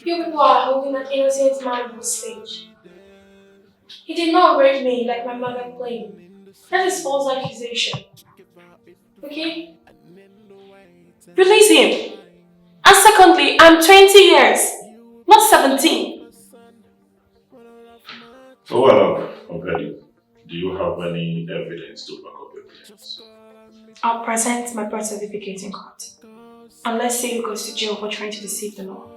You people are holding an innocent man hostage. He did not rape me like my mother claimed. That is false accusation. Okay? Release him. And secondly, I'm 20 years, not 17. So well, Ifedi, do you have any evidence to back up your claims? I'll present my birth certificate in court. And let's say he goes to jail for trying to deceive the law.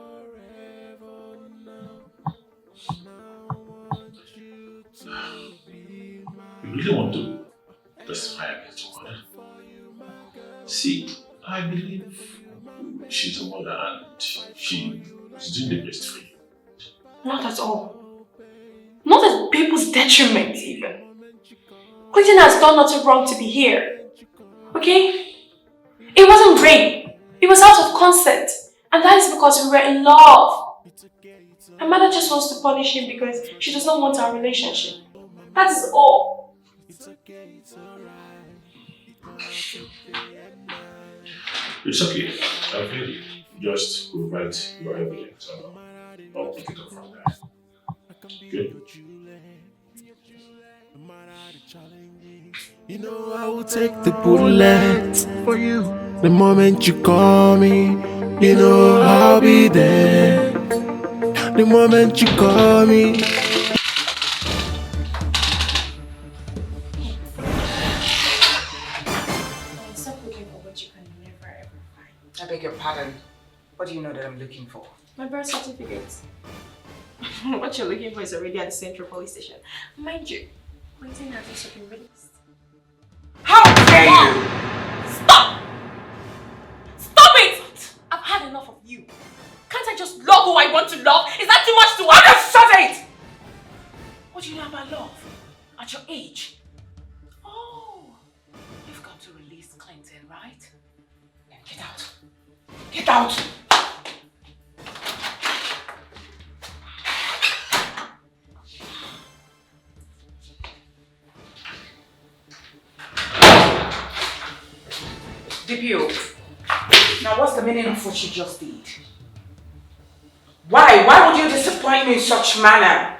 You really want to testify against your mother? See, I believe she's a mother and she's doing the best for you. Not at all. Not at people's detriment even. Clinton has done nothing wrong to be here. Okay? It wasn't rape. It was out of consent. And that is because we were in love. My mother just wants to punish him because she does not want our relationship. That is all. It's okay. I've heard you. Just provide your evidence and I'll pick it up from there. Good? You know I will take the bullet for you. The moment you call me, you know I'll be there. The moment you call me. beg your pardon. What do you know that I'm looking for? My birth certificate. What you're looking for is already at the Central Police Station. Mind you, Clinton has also been released. How dare you! Stop! Stop it! I've had enough of you. Can't I just love who I want to love? Is that too much to ask? Shut it! What do you know about love? At your age? Oh, you've got to release Clinton, right? Then get out. Get out! DPO, now what's the meaning of what you just did? Why? Why would you disappoint me in such manner?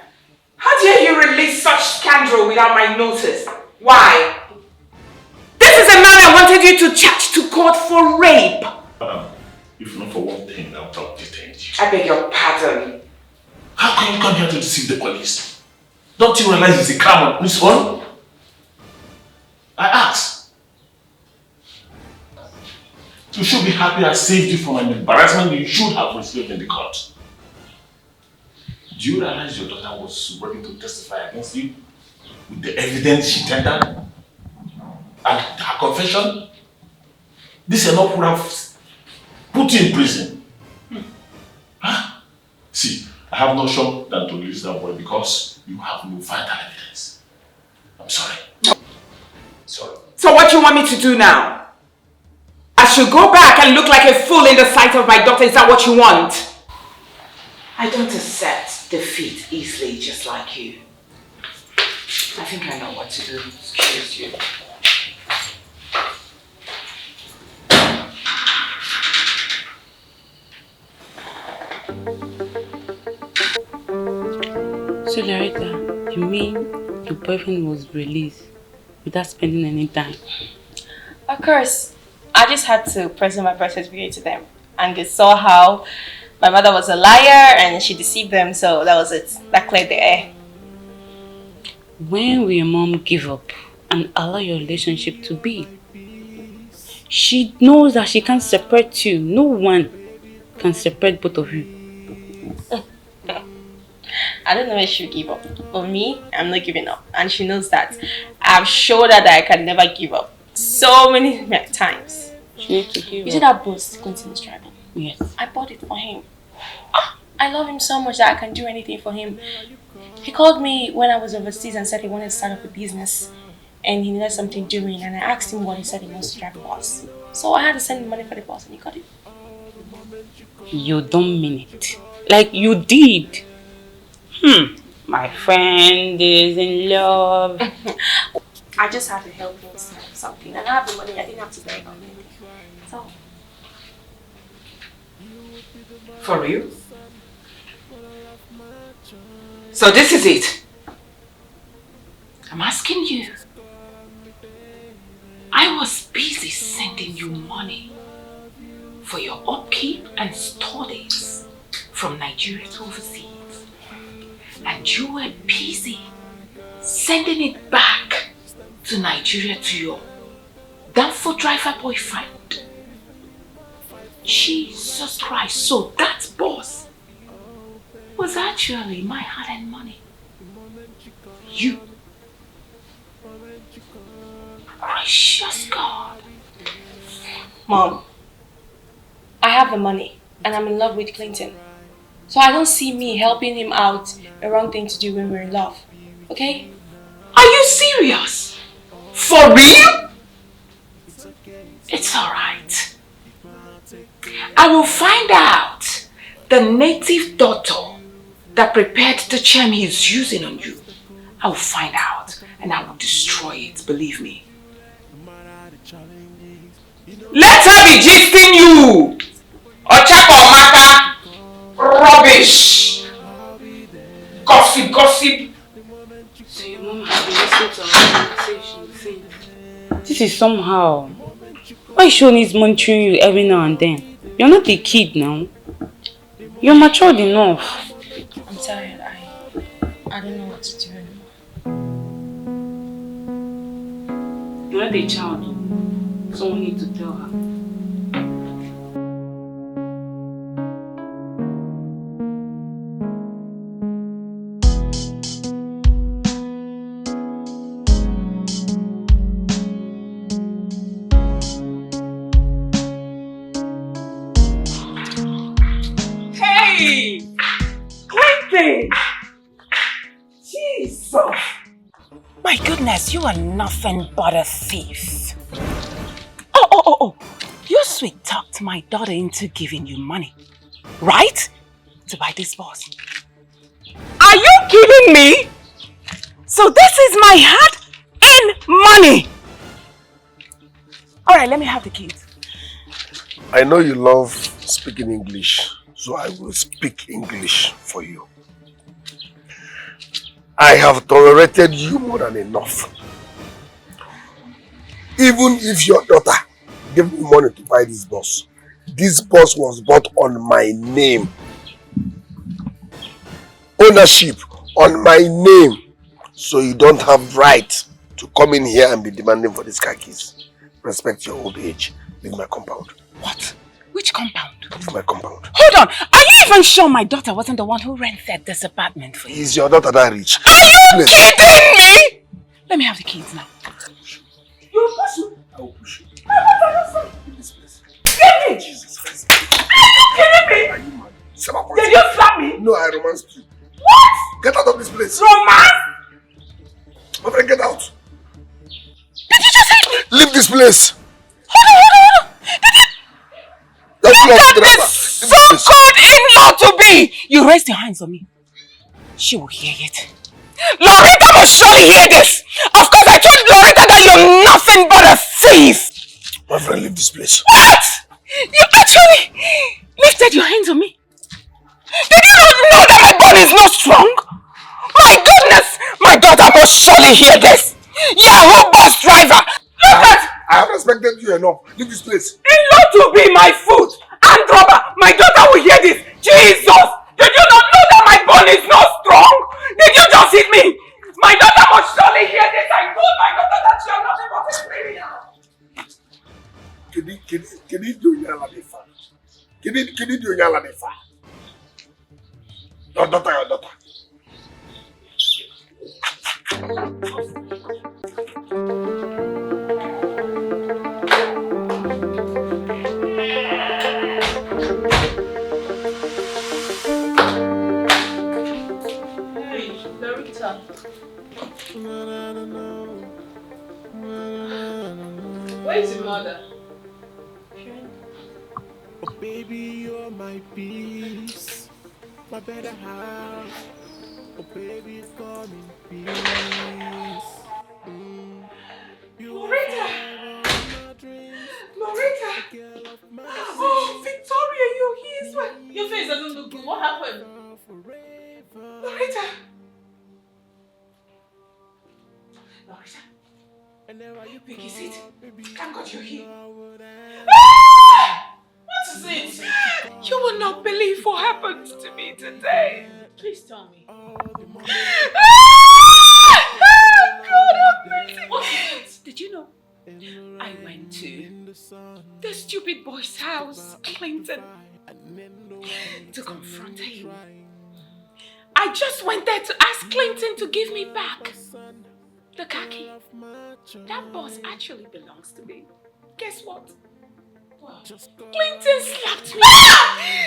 How dare you release such scandal without my notice? Why? This is a man I wanted you to charge to court for rape. If not for one thing, I would have detained you. I beg your pardon. How can you come here to deceive the police? Don't you realize it's a crime on its own? I asked. You should be happy I saved you from an embarrassment you should have received in the court. Do you realize your daughter was ready to testify against you with the evidence she tendered and her confession? This enough would have put you in prison. Huh? See, I have no choice than to release that boy because you have no vital evidence. I'm sorry. Sorry. So what do you want me to do now? I should go back and look like a fool in the sight of my daughter. Is that what you want? I don't accept defeat easily, just like you. I think I know what to do. Excuse you. So Larita, you mean your boyfriend was released without spending any time? Of course. I just had to present my birth certificate to them. And they saw how my mother was a liar and she deceived them, so that was it. That cleared the air. When will your mom give up and allow your relationship to be? She knows that she can't separate you. No one can separate both of you. I don't know if she'll give up. For me, I'm not giving up. And she knows that. I've showed her that I can never give up. So many times. She needs to give up. You see that bus Clinton is driving? Yes. I bought it for him. I love him so much that I can do anything for him. He called me when I was overseas and said he wanted to start up a business. And he needed something doing. And I asked him what he said he wants to drive a bus. So I had to send him money for the bus and he got it. You don't mean it. Like you did. My friend is in love. I just had to help him start something. And I have the money. I didn't have to beg on anything. So. For real? So this is it. I'm asking you. I was busy sending you money for your upkeep and studies from Nigeria to overseas. And you were busy sending it back to Nigeria to your downfall driver boyfriend. Jesus Christ, so that boss was actually my hard-earned money. You. Gracious God. Mom, I have the money and I'm in love with Clinton. So I don't see me helping him out a wrong thing to do when we're in love. Okay? Are you serious? For real? It's alright. I will find out the native daughter that prepared the charm he's using on you. I will find out and I will destroy it, believe me. Let her be gisting you! Ochako Maka! Rubbish! Gossip, gossip! So your mom has been listening to our conversation since. This is somehow. Why Sharon is monitoring you every now and then? You're not a kid now. You're matured enough. I'm tired. I don't know what to do anymore. You're not a child. Someone needs to tell her. Because you are nothing but a thief. Oh. You sweet talked my daughter into giving you money, right? To buy this bus. Are you kidding me? So this is my hard-earned money. Alright, let me have the keys. I know you love speaking English, so I will speak English for you. I have tolerated you more than enough. Even if your daughter gave me money to buy this bus was bought on my name. Ownership on my name. So you don't have right to come in here and be demanding for these car keys. Respect your old age. Leave my compound. What? Which compound? Leave my compound. Hold on. Are you even sure my daughter wasn't the one who rented this apartment for you? Is your daughter that rich? Are you kidding me? Let me have the keys now. You push me. I will push you. Leave this place. Give me! Jesus Christ. Are you kidding me? Are you mad? Did you slap me? No, I romanced you. What? Get out of this place. Romance? My friend, get out. Did you just say? Leave this place. Hold on. Look at this so-called in-law to be. You raised your hands on me. She will hear it. Loretta must surely hear this. Of course, I told Loretta that you're nothing but a thief. My friend, leave this place. What? You actually lifted your hands on me. Did you not know that my bone is not strong? My goodness! My daughter must surely hear this. Yahoo bus driver! Look at! I have respected you enough. Leave this place. In-law to be my foot and rubber. My daughter will hear this. Jesus! Did you not know that my bone is not strong? Did you just hit me? My daughter must surely hear this. I told my daughter that you are nothing but a criminal. Kini do nyala defa. Kini do nyala defa. Your daughter. Hey, Loretta. Where is your mother? Sharon. Oh baby, you're my peace, my better half. Oh baby, come in peace. Loretta! Oh, Victoria, you're here as well. Your face doesn't look good. What happened? Loretta! Piggy, sit. Thank God you're here. What is it? You will not believe what happened to me today. Please tell me. God have mercy. What is it? Did you know? I went to the stupid boy's house, Clinton, to confront him. I just went there to ask Clinton to give me back the khaki. That boss actually belongs to me. Guess what? Clinton slapped me.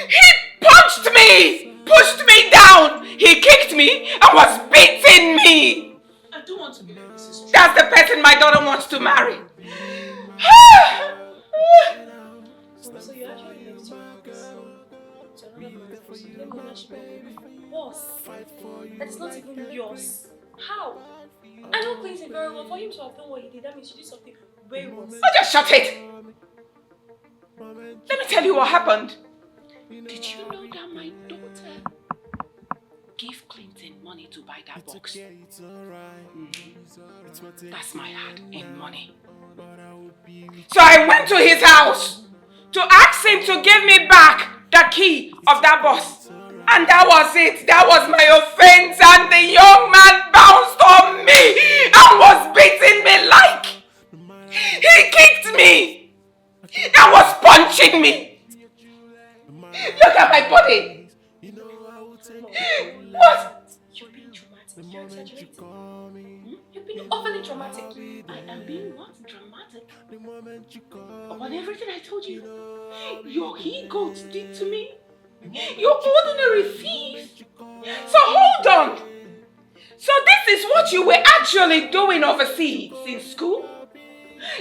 He punched me, pushed me down. He kicked me and was beating me. I don't want to believe this is true. That's the person my daughter wants to marry. So you actually left your house to another man for the ownership of a boss that's not even yours. How? I know Clinton very well. For him to have done what he did, that means you did something way worse. Oh, just shut it. Let me tell you what happened. Did you know that my daughter gave Clinton money to buy that box? That's my hard-earned money. So I went to his house to ask him to give me back the key of that box. And that was it. That was my offense. And the young man bounced on me and was beating me like. He kicked me and was punching me. Look at my body. What? You're being dramatic. You're exaggerating. You're being overly dramatic. I am being what? Dramatic? About everything I told you. Your he-goat did to me. You're ordinary thief. So hold on. So this is what you were actually doing overseas in school?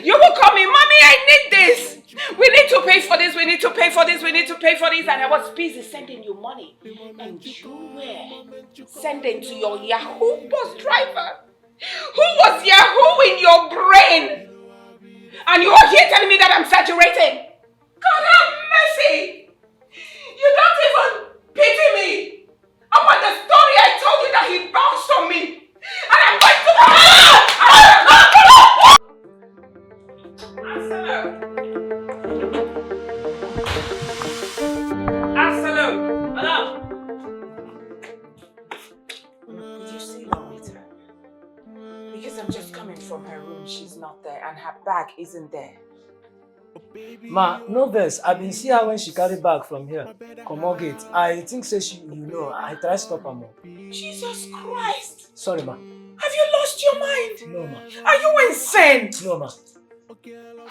You will call me, Mommy, I need this. We need to pay for this, we need to pay for this, we need to pay for this. And I was busy sending you money. And you were sending to your Yahoo bus driver, who was Yahoo in your brain. And you are here telling me that I'm exaggerating. God have mercy. You don't even pity me. Upon the story I told you that he bounced on me. And I'm going to... Absolute. Hello. Did you see Lolita? Because I'm just coming from her room, she's not there, and her bag isn't there. Ma, no vex. I been see her when she carry bag from here. Comot gate. I think say she, I try stop her more. Jesus Christ! Sorry, ma. Have you lost your mind? No, ma. Are you insane? No, ma.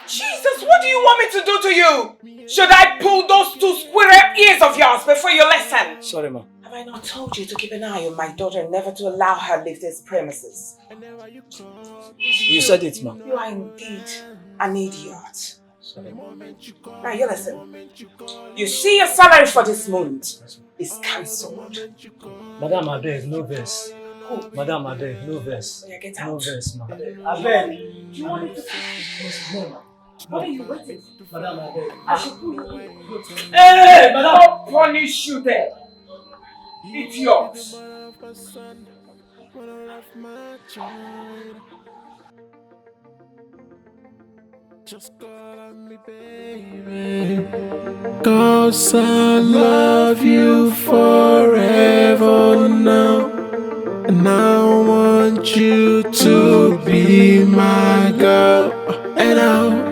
Jesus, what do you want me to do to you? Should I pull those two squirrel ears of yours before you listen? Sorry, ma. Have I not told you to keep an eye on my daughter and never to allow her leave these premises? You said it, ma. You are indeed an idiot. Sorry. Now you listen. You see your salary for this month is cancelled. Madam, I beg, no vex. Who? Madam, I beg, no vex. Yeah, get No out. vex, ma. I beg. Do you want me to... No, ma. What are you waiting for? Madam, I beg. I should pull you. Hey, madam! I'll punish you there. Idiot. Just call on me, baby. 'Cause I love you forever now. And I want you to be my girl. And I'll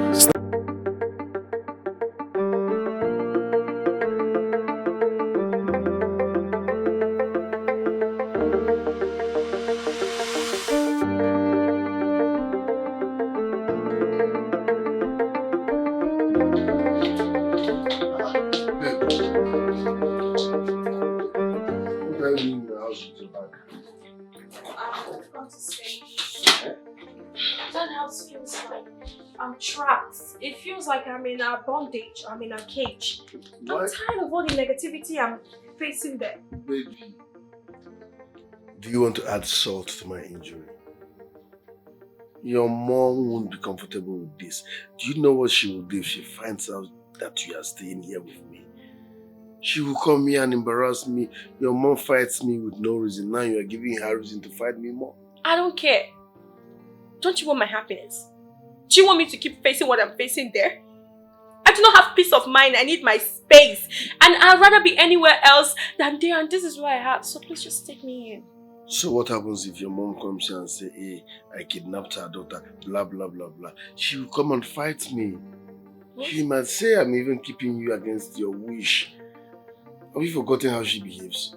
That house feels like I'm trapped. It feels like I'm in a bondage. I'm in a cage. What? I'm tired of all the negativity I'm facing there. Baby, do you want to add salt to my injury? Your mom won't be comfortable with this. Do you know what she will do if she finds out that you are staying here with me? She will come here and embarrass me. Your mom fights me with no reason. Now you are giving her reason to fight me more. I don't care. Don't you want my happiness? Do you want me to keep facing what I'm facing there? I do not have peace of mind. I need my space. And I'd rather be anywhere else than there. And this is what I have. So please just take me in. So what happens if your mom comes here and say, hey, I kidnapped her daughter, blah, blah, blah, blah. She will come and fight me. What? She might say I'm even keeping you against your wish. Have you forgotten how she behaves?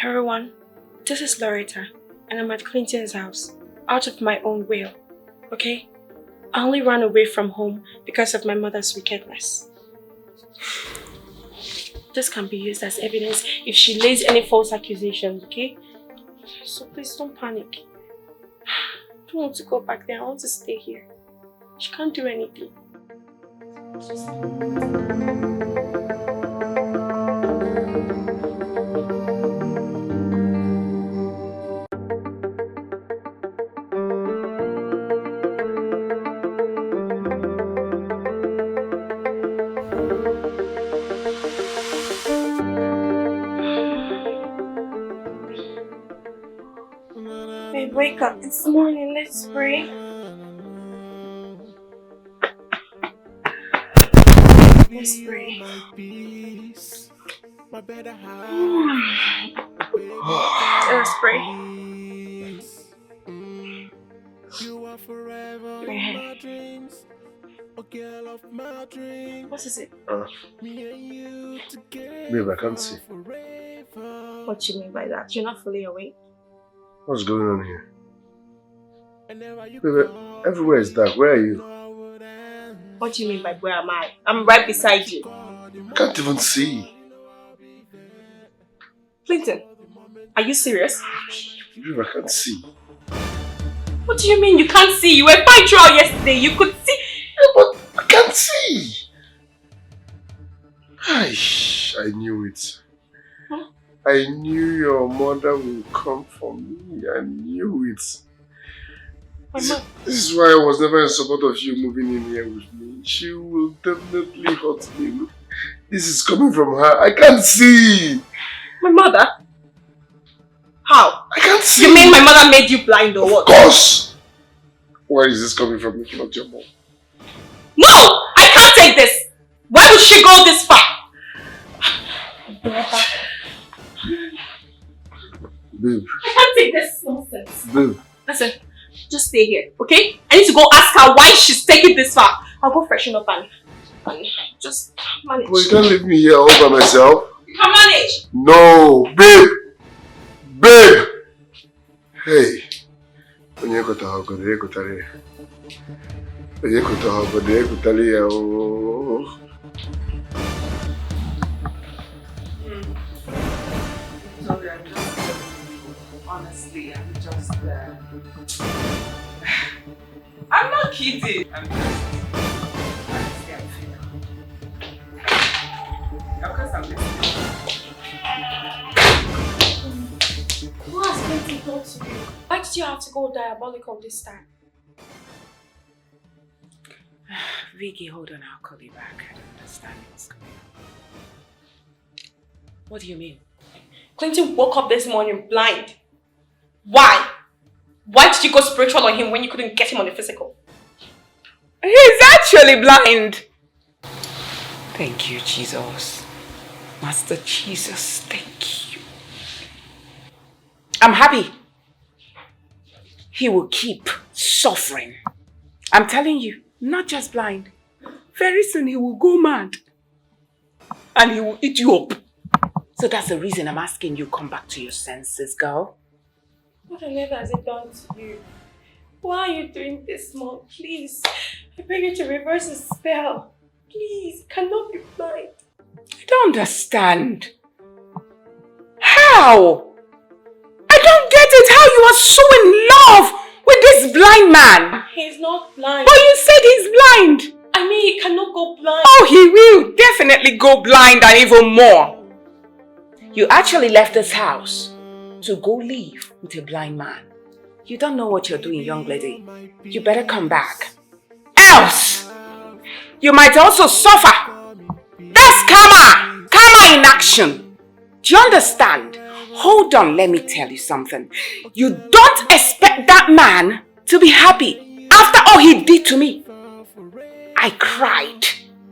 Everyone, this is Loretta, and I'm at Clinton's house, out of my own will, okay? I only ran away from home because of my mother's wickedness. This can be used as evidence if she lays any false accusations, okay? So please don't panic. I don't want to go back there, I want to stay here. She can't do anything. Babe, wake up. It's morning. Let's pray. Let's pray. Let's pray. What is it? Babe, I can't see. What do you mean by that? You're not fully awake? What's going on here? Baby, everywhere is dark. Where are you? What do you mean by where am I? I'm right beside you. I can't even see. Clinton, are you serious? Babe, I can't see. What do you mean you can't see? You were fine throughout yesterday. You could see. Yeah, but I can't see. I knew it. Huh? I knew your mother would come for me. I knew it. This is why I was never in support of you moving in here with me. She will definitely hurt me. Look, this is coming from her. I can't see. My mother? How? I can't see. You mean my mother made you blind or what? Of course. Where is this coming from if not your mom? No! I can't take this! Why would she go this far? Babe. I can't take this nonsense. Babe. Listen, just stay here, okay? I need to go ask her why she's taking this far. I'll go freshen up and just manage. Well, you can't leave me here all by myself. You can manage. No, babe. Babe. Hey. Sorry, I'm just, honestly, I'm just, I'm not kidding. I'm just, honestly, I'm feeling. Of course I'm listening. Who has Clinton told to you? Why did you have to go diabolical this time? Vicky, hold on, I'll call you back. I don't understand what's going on. What do you mean? Clinton woke up this morning blind. Why? Why did you go spiritual on him when you couldn't get him on the physical? He's actually blind. Thank you, Jesus. Master Jesus, thank you. I'm happy. He will keep suffering. I'm telling you, not just blind. Very soon he will go mad. And he will eat you up. So that's the reason I'm asking you come back to your senses, girl. What on earth has it done to you? Why are you doing this, Mom? Please, I beg you to reverse the spell. Please, I cannot be blind. I don't understand. How? I don't get it how you are so in love with this blind man. He's not blind. But you said he's blind. I mean, he cannot go blind. Oh, he will definitely go blind and even more. You actually left this house to go live with a blind man. You don't know what you're doing, young lady. You better come back. Else, you might also suffer. That's karma. Karma in action. Do you understand? Hold on, let me tell you something. You don't expect that man to be happy after all he did to me. I cried.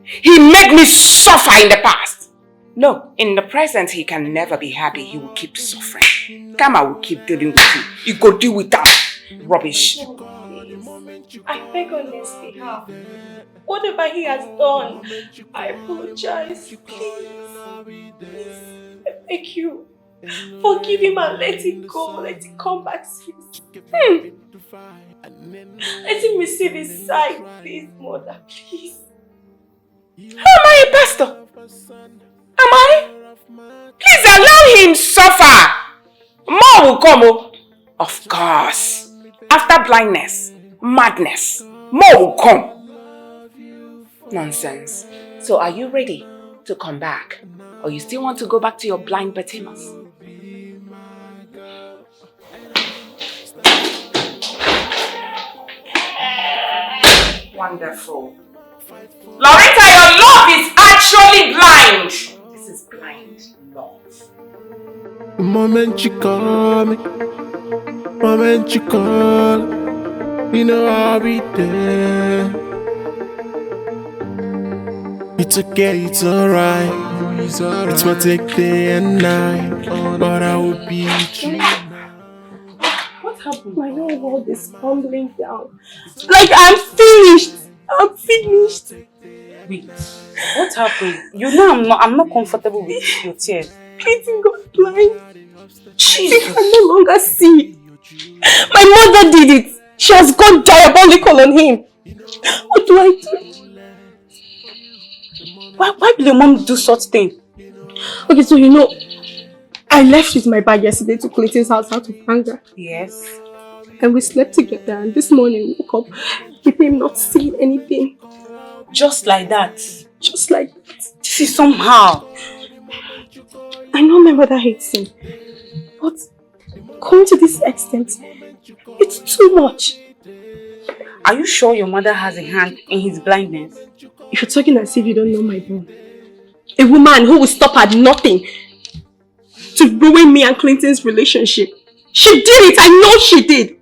He made me suffer in the past. No, in the present he can never be happy. He will keep suffering. Karma will keep dealing with you. You go deal with that rubbish. I beg on his behalf. Whatever he has done, I apologize. Please, I beg you. Forgive him and let it go. Let it come back to his. Let him receive his sight, please, Mother, please. How am I a pastor? Am I? Please allow him suffer. More will come. Oh. Of course. After blindness, madness, more will come. Nonsense. So are you ready to come back? Or you still want to go back to your blind Batimas? Wonderful. Loretta, your love is actually blind. This is blind love. The moment you call me, moment you call, you know I'll be there. It's okay, it's alright. It might take day and night, but I will be with you. What happened? My whole world is crumbling down. Like I'm finished. I'm finished. Wait, what happened? You know I'm not comfortable with your tears. Clinton got blind. Jesus. He can no longer see. My mother did it. She has gone diabolical on him. What do I do? Why will your mom do such thing? Okay, so I left with my bag yesterday to Clayton's house out of anger. Yes. And we slept together, and this morning we woke up with him not seeing anything. Just like that? Just like that. This is somehow. I know my mother hates him, but going to this extent, it's too much. Are you sure your mother has a hand in his blindness? If you're talking as if you don't know my mom. A woman who will stop at nothing to ruin me and Clinton's relationship. She did it, I know she did.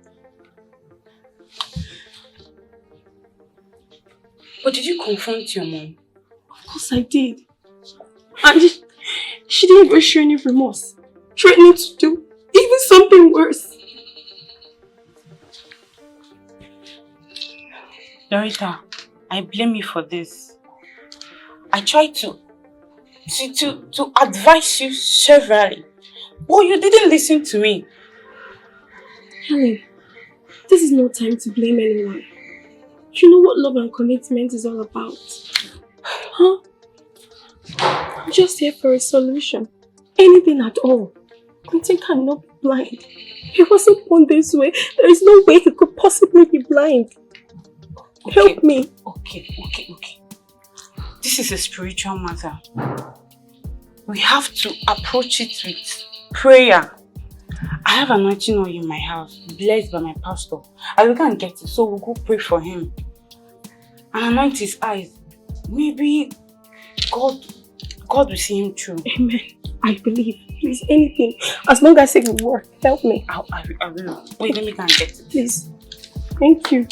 But did you confront your mom? Of course I did. And she didn't even show any remorse. Threatening to do even something worse. Dorita, I blame you for this. I tried to advise you severally, but you didn't listen to me. Helen, this is no time to blame anyone. You know what love and commitment is all about. Huh? I'm just here for a solution. Anything at all. Clinton cannot be blind. He wasn't born this way. There is no way he could possibly be blind. Okay. Help me. Okay. This is a spiritual matter. We have to approach it with prayer. I have anointing oil in my house, blessed by my pastor. I will go and get it, so we'll go pray for him. And anoint his eyes. Maybe God will see him through. Amen. I believe. Please, anything. As long as it will work. Help me. I will. Wait, let me go and get it. Please. Thank you.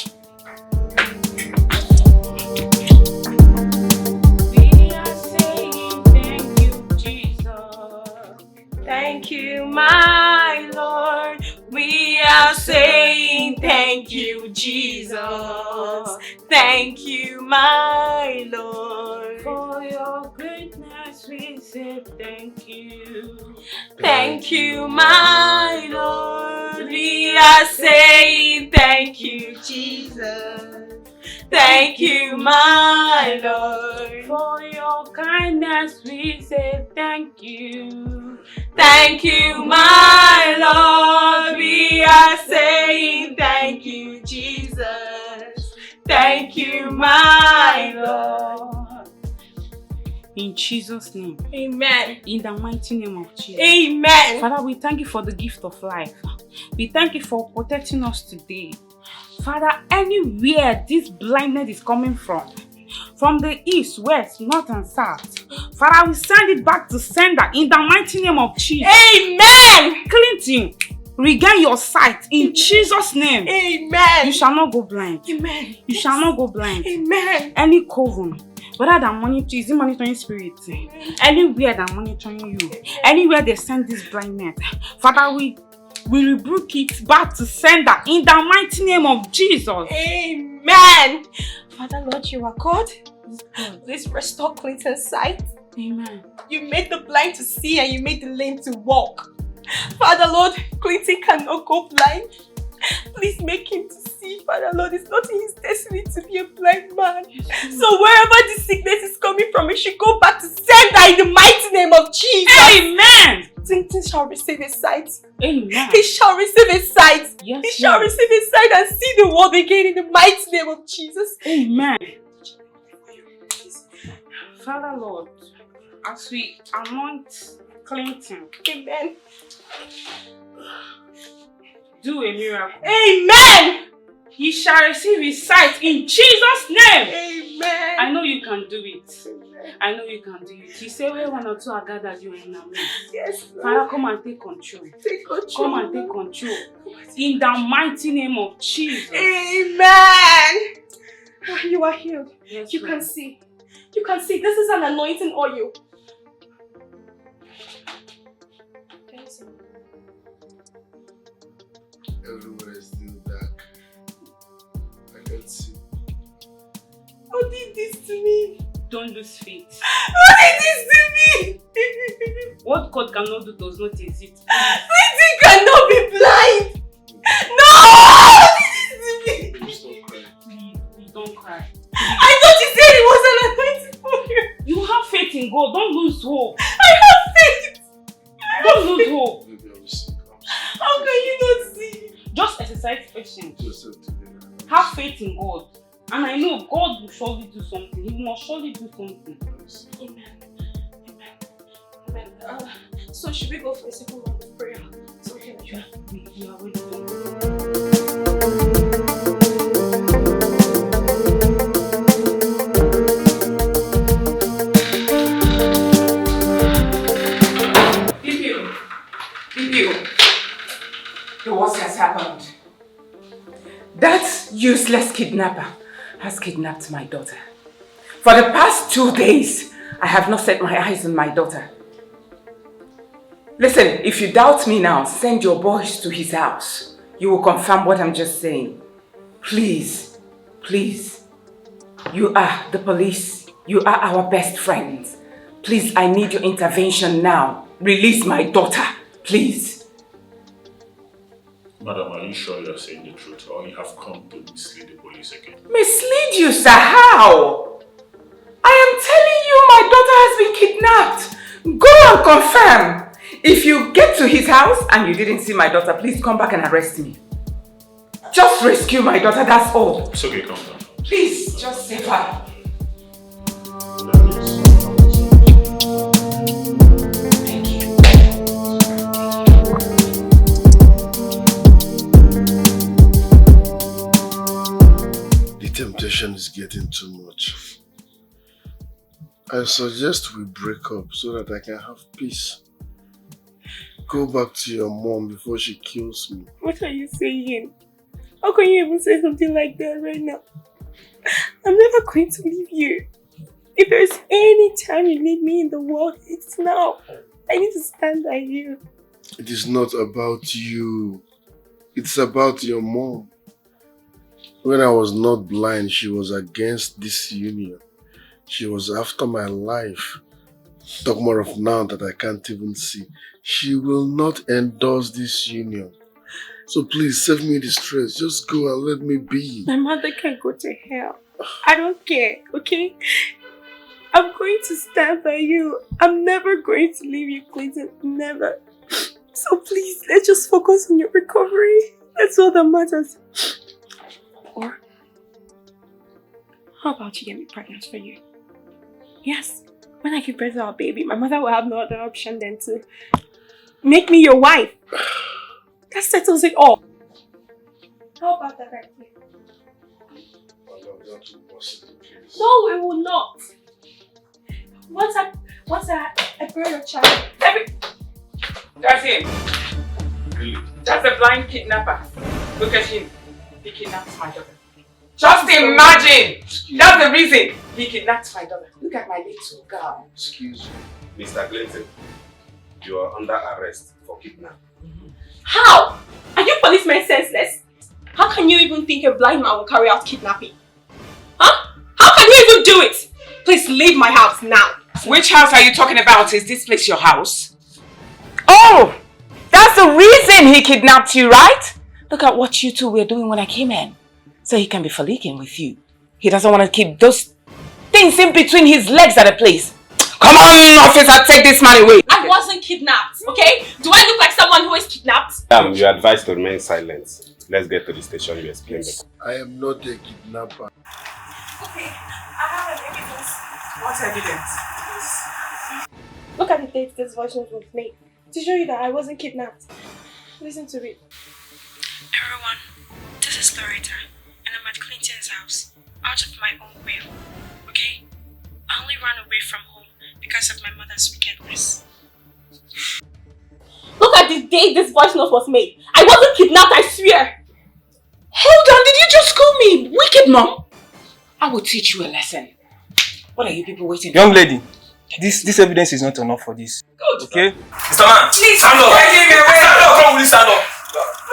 Thank you, my Lord. We are saying thank you, Jesus. Thank you, my Lord. For your greatness, we say thank you. Thank you, my Lord. We are saying thank you, Jesus. Thank you, my Lord. For your kindness, we say thank you. Thank you, my Lord. We are saying thank you, Jesus. Thank you, my Lord. In Jesus' name. Amen. In the mighty name of Jesus. Amen. Father, we thank you for the gift of life. We thank you for protecting us today. Father, anywhere this blindness is coming from the east, west, north and south, Father, we send it back to sender in the mighty name of Jesus. Amen. Clinton, regain your sight in Jesus' name. Amen. You shall not go blind. Amen. You shall not go blind. Amen. Any coven, whether they're monitoring spirit, anywhere they're monitoring you, anywhere they send this blindness, Father, we rebuke it back to sender in the mighty name of Jesus. Amen. Father, Lord, you are God. Please restore Clinton's sight. Amen. You made the blind to see and you made the lame to walk. Father, Lord, Clinton cannot go blind. Please make him to see. Father, Lord, it's not in his destiny to be a blind man. So wherever the sickness is coming from, it should go back to sender in the mighty name of Jesus. Amen. Clinton shall receive his sight. Amen. He shall receive his sight. Yes, he shall receive his sight and see the world again in the mighty name of Jesus. Amen. Father, Lord, as we anoint Clinton, amen, do a miracle. Amen. He shall receive his sight in Jesus' name. Amen. I know you can do it. I know you can do it. You say where one or two are gathered, you are in our midst. Yes, Lord. Father, come and take control. Take control. Come and take control. In the mighty name of Jesus. Amen. You are healed. Yes, you Lord. can see. You can see. This is an anointing oil. Everywhere is still dark. I can't see. Who did this to me? Don't lose faith. Who did this to me? What God cannot do does not exist. Clinton cannot be blind. No! Please don't cry. Please don't cry. I thought you said it wasn't anointed for you. You have faith in God. Don't lose hope. I have faith. Don't lose hope. Maybe I will see. How can you not see? Just exercise patience. Just together. Have faith in God. And I know God will surely do something. He must surely do something. Amen. Amen. So should we go for a simple round of prayer? So we can Yeah, we are ready to go. The worst has happened. That useless kidnapper has kidnapped my daughter. For the past 2 days, I have not set my eyes on my daughter. Listen, if you doubt me now, send your boys to his house. You will confirm what I'm just saying. Please, please. You are the police. You are our best friends. Please, I need your intervention now. Release my daughter, please. Madam, are you sure you are saying the truth, or you have come to mislead the police again? Mislead you, sir? How? I am telling you my daughter has been kidnapped. Go and confirm. If you get to his house and you didn't see my daughter, please come back and arrest me. Just rescue my daughter, that's all. It's okay, calm down. Please, just save her. Thank you. The temptation is getting too much. I suggest we break up so that I can have peace. Go back to your mom before she kills me. What are you saying? How can you even say something like that right now? I'm never going to leave you. If there's any time you need me in the world, it's now. I need to stand by you. It is not about you. It's about your mom. When I was not blind, she was against this union. She was after my life. Talk more of now that I can't even see. She will not endorse this union. So please save me the stress. Just go and let me be. My mother can go to hell. I don't care, okay? I'm going to stand by you. I'm never going to leave you, Clinton. Never. So please, let's just focus on your recovery. That's all that matters. Or, how about you get me pregnant for you? Yes. When I give birth to our baby, my mother will have no other option than to make me your wife. That settles it all. How about that right here? No, it will not. Once I birth a child, That's him. That's a blind kidnapper. Look at him. He kidnapped my daughter. Just imagine! That's the reason he kidnapped my daughter. Look at my little girl. Excuse me, Mr. Clinton. You are under arrest for kidnapping. How? Are you policemen senseless? How can you even think a blind man will carry out kidnapping? Huh? How can you even do it? Please leave my house now. Which house are you talking about? Is this place your house? Oh! That's the reason he kidnapped you, right? Look at what you two were doing when I came in. So he can be frolicking with you. He doesn't want to keep those things in between his legs at the place. Come on, officer, take this man away. I wasn't kidnapped, okay? Do I look like someone who is kidnapped? You are advised to remain silent. Let's get to the station. You explain better. I am not a kidnapper. Okay, I have an evidence. What evidence? Look at the date this voice note was made to show you that I wasn't kidnapped. Listen to it. Everyone, this is Loretta, and I'm at Clinton's house, out of my own will, okay? I only ran away from home because of my mother's wickedness. Look at the date this voice note was made. I wasn't kidnapped, I swear. Hold on, did you just call me wicked mom? I will teach you a lesson. What are you people waiting for? Young lady, this evidence is not enough for this. Good. Okay? Mr. Man! Please, stand up! take him away! Stand up! Come, will you stand up?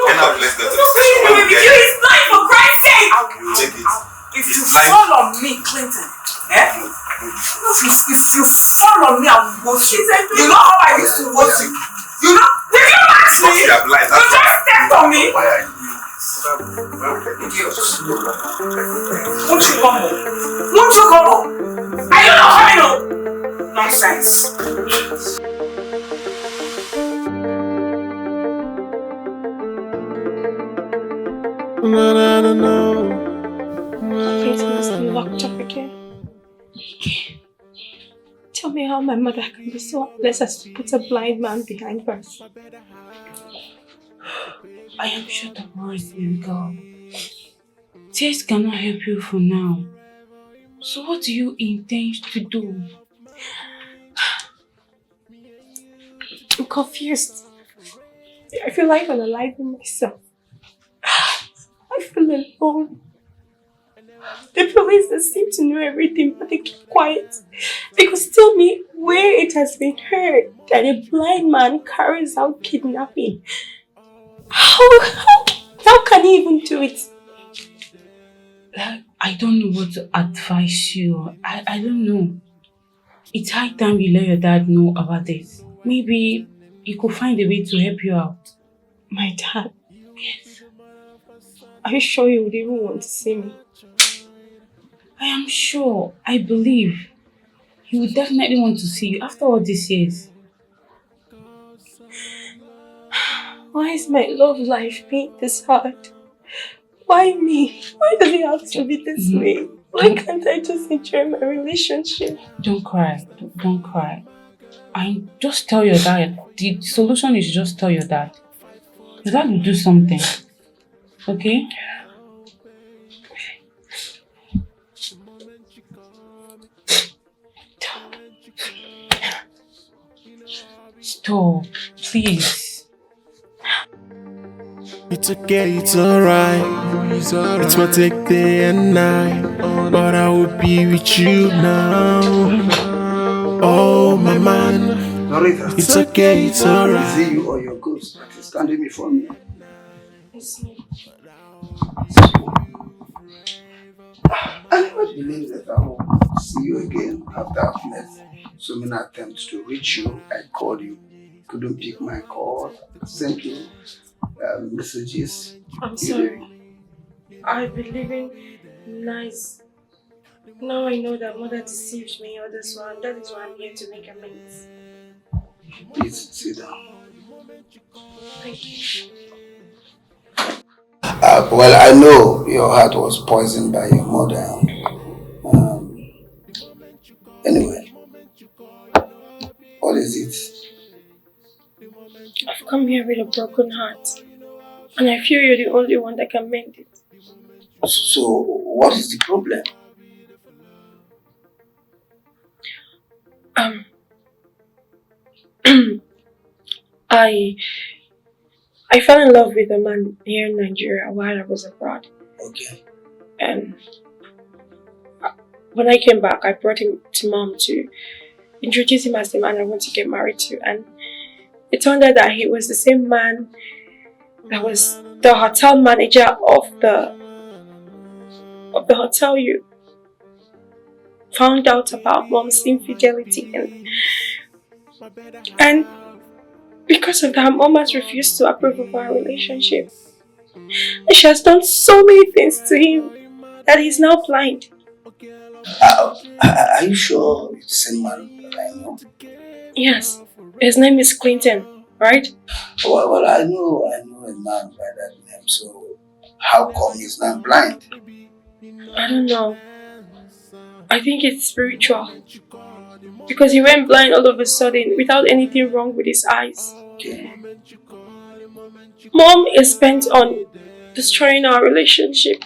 Get up, let's go to the Take him station. away with you, he's blind for Christ's sake! Take it. If you fall on me, Clinton, if you fall on me, I will watch you. You know how I used to watch you? You know? Will you not Because you are blind. That's Don't step on me. why are you? Won't you come on? Won't you come on? Are you not coming on? Nonsense. It's mostly locked up again. Tell me how my mother can be so heartless as to put a blind man behind bars. I am sure the worst will go. Tears cannot help you for now. So what do you intend to do? I'm confused. I feel like I'm alive in myself. I feel alone. The police, they seem to know everything, but they keep quiet. Because tell me where it has been heard that a blind man carries out kidnapping. How can he even do it? I don't know what to advise you. I don't know. It's high time you let your dad know about this. Maybe he could find a way to help you out. My dad? Yes. Are you sure he would even want to see me? I am sure. I believe. He would definitely want to see you after all these years. Why is my love life being this hard? Why me? Why does it have to be this way? Why can't I just enjoy my relationship? Don't cry. Don't cry. And just tell your dad. The solution is just tell your dad. Your dad will do something. Okay? Stop. Please. It's okay, it's alright. It might take day and night, but I will be with you now. Oh my man, Norita, it's okay, it's alright. Is it you or your ghost that is standing before me? It's me. I never believed that I will see you again after I've made so many attempts to reach you. I called you, couldn't pick my call, sent you messages. I'm sorry. I've been living nice. Now I know that mother deceived me or this one. That is why I'm here to make amends. Please sit down. Thank you. Well, I know your heart was poisoned by your mother. Anyway, what is it? I've come here with a broken heart. And I feel you're the only one that can mend it. So, what is the problem? I fell in love with a man here in Nigeria while I was abroad. Okay. And when I came back, I brought him to mom to introduce him as the man I want to get married to. And it turned out that he was the same man that was the hotel manager of the hotel you found out about mom's infidelity. And because of that, mom has refused to approve of our relationship. And she has done so many things to him that he's now blind. Are you sure it's the same man that I know? Yes. His name is Clinton, right? Well, I know a man by that name, so how come he's not blind? I don't know. I think it's spiritual. Because he went blind all of a sudden without anything wrong with his eyes. Okay. Mom is bent on destroying our relationship.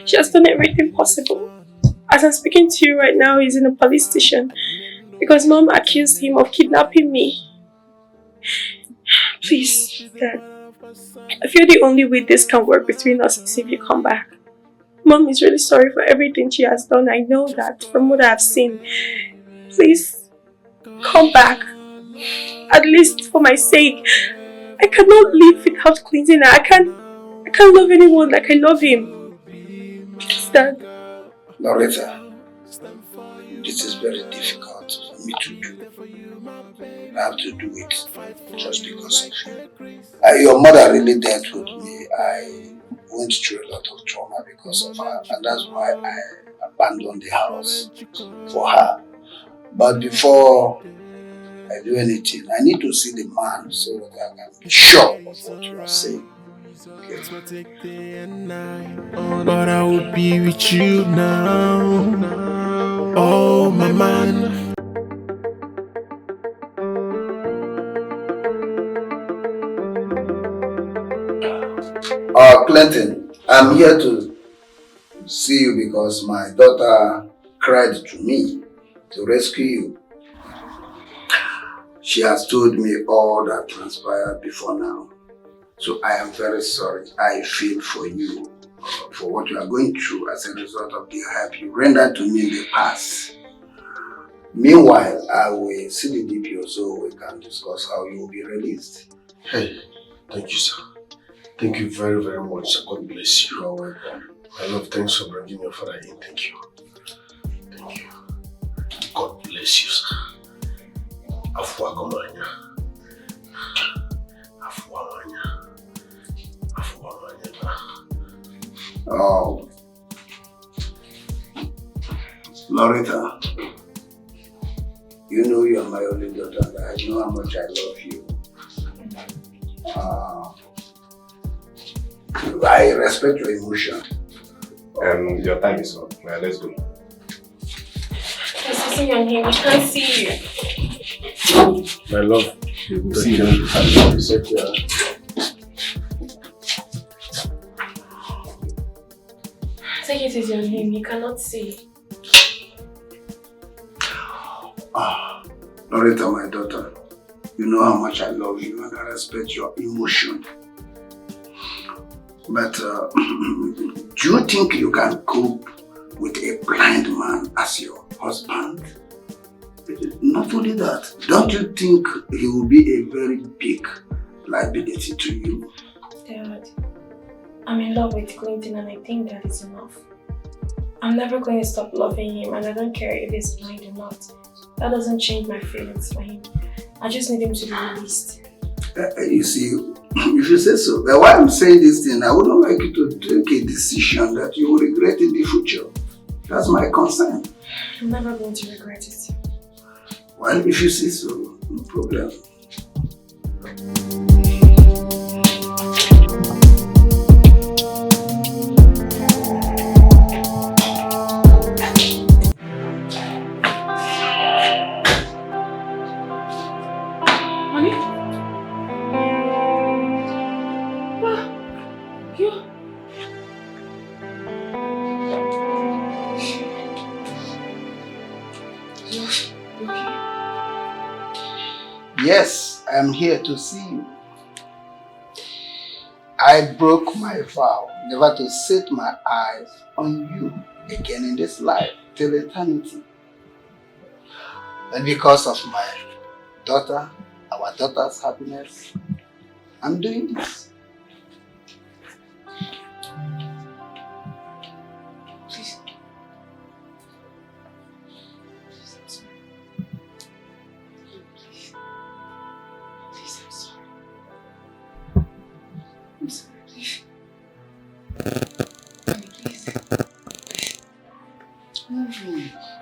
She has done everything possible. As I'm speaking to you right now, he's in a police station because mom accused him of kidnapping me. Please, Dad. I feel the only way this can work between us is if you come back. Mom is really sorry for everything she has done. I know that from what I've seen. Please, come back. At least for my sake. I cannot live without Clinton. I can't love anyone like I love him. Please, Dad. Loretta, this is very difficult for me to do. I have to do it just because of you. Your mother really dealt with me. I went through a lot of trauma because of her, and that's why I abandoned the house for her. But before I do anything, I need to see the man so that I can be sure of what you are saying. Okay. But I will be with you now. Oh, my man. Clinton, I'm here to see you because my daughter cried to me to rescue you. She has told me all that transpired before now. So I am very sorry. I feel for you for what you are going through as a result of the help you rendered to me in the past. Meanwhile, I will see the DPO so we can discuss how you will be released. Hey, thank you, sir. Thank you very, very much, sir. God bless you. You're welcome. My love, thanks for bringing your father in. Thank you. Thank you. God bless you, sir. Afuagomanya. Afuamanya. Afuamanya. Oh. Loretta, you know you are my only daughter and I know how much I love you. I respect your emotion. Your time is up. Now let's go. There's something on him. We can't see you. My love, We'll see you. Take it easy on him. He cannot see. Loretta, my daughter, you know how much I love you and I respect your emotion. But do you think you can cope with a blind man as your husband? Not only that, don't you think he will be a very big liability to you? Dad, I'm in love with Clinton and I think that is enough. I'm never going to stop loving him and I don't care if he's blind or not. That doesn't change my feelings for him. I just need him to be released. You see, if you say so, but why I'm saying this thing, I wouldn't like you to take a decision that you will regret in the future. That's my concern. I'm never going to regret it. Well, if you say so, no problem. Yes, I'm here to see you. I broke my vow never to set my eyes on you again in this life till eternity. And because of my daughter, our daughter's happiness, I'm doing this. Please.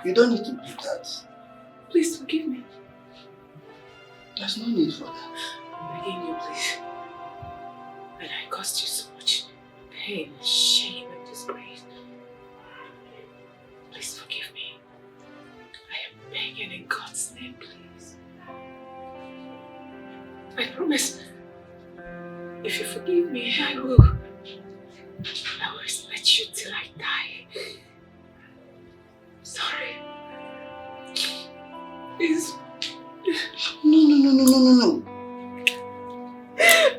You don't need to do that. Please forgive me. There's no need for that. I'm begging you, please. And I caused you so much pain, shame, and disgrace. Please forgive me. I am begging in God's name, please. I promise. If you forgive me, I will respect you till I die. Sorry. Please. No.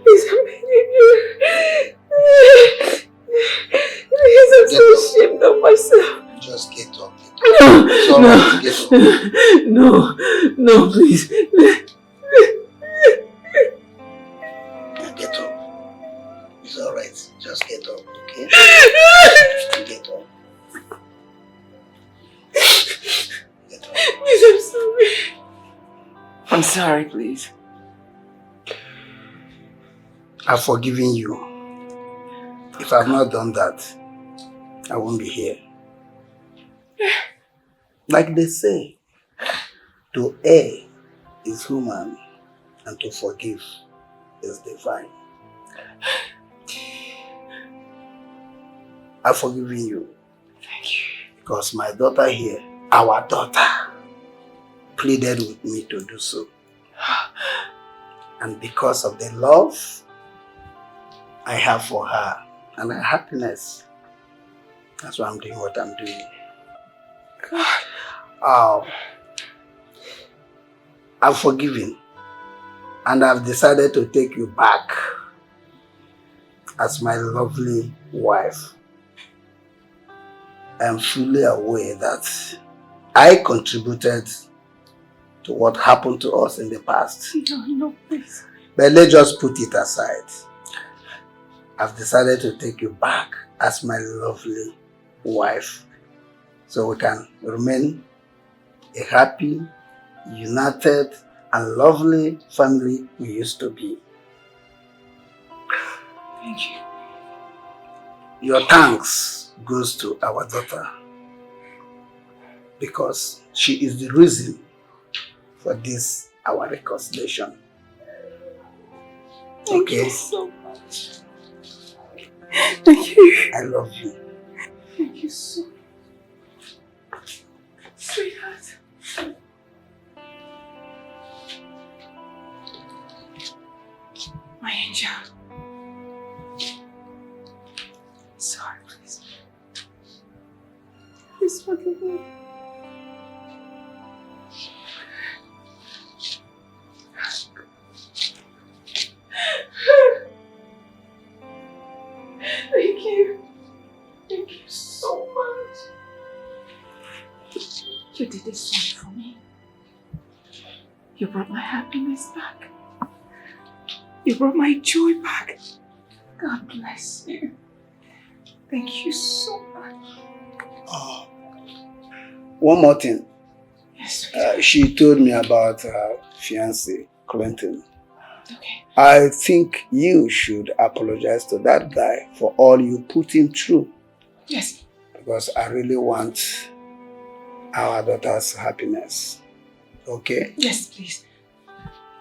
Please, I'm begging you. Please, I'm so ashamed of myself. Just get up. No, please. Get up. It's alright. Just get up, okay? Get up. I'm sorry, please. I've forgiven you. If I've not done that, I won't be here. Like they say, to err is human and to forgive is divine. I've forgiven you. Thank you. Because my daughter here, our daughter, pleaded with me to do so. And because of the love I have for her and her happiness, that's why I'm doing what I'm doing. I've forgiven and I've decided to take you back as my lovely wife. I am fully aware that I contributed to what happened to us in the past. No, please. But let's just put it aside. I've decided to take you back as my lovely wife so we can remain a happy, united, and lovely family we used to be. Thank you. Your thanks goes to our daughter because she is the reason for this, our reconciliation. Thank okay? you so much. Thank you. I love you. Thank you so much. Sweetheart. My angel. Sorry, please. Please forgive me. Thank you. Thank you so much. You did this one for me. You brought my happiness back. You brought my joy back. God bless you. Thank you so much. One more thing. Yes, she told me about her fiancé, Clinton. Okay. I think you should apologize to that guy for all you put him through. Yes. Because I really want our daughter's happiness. Okay? Yes, please.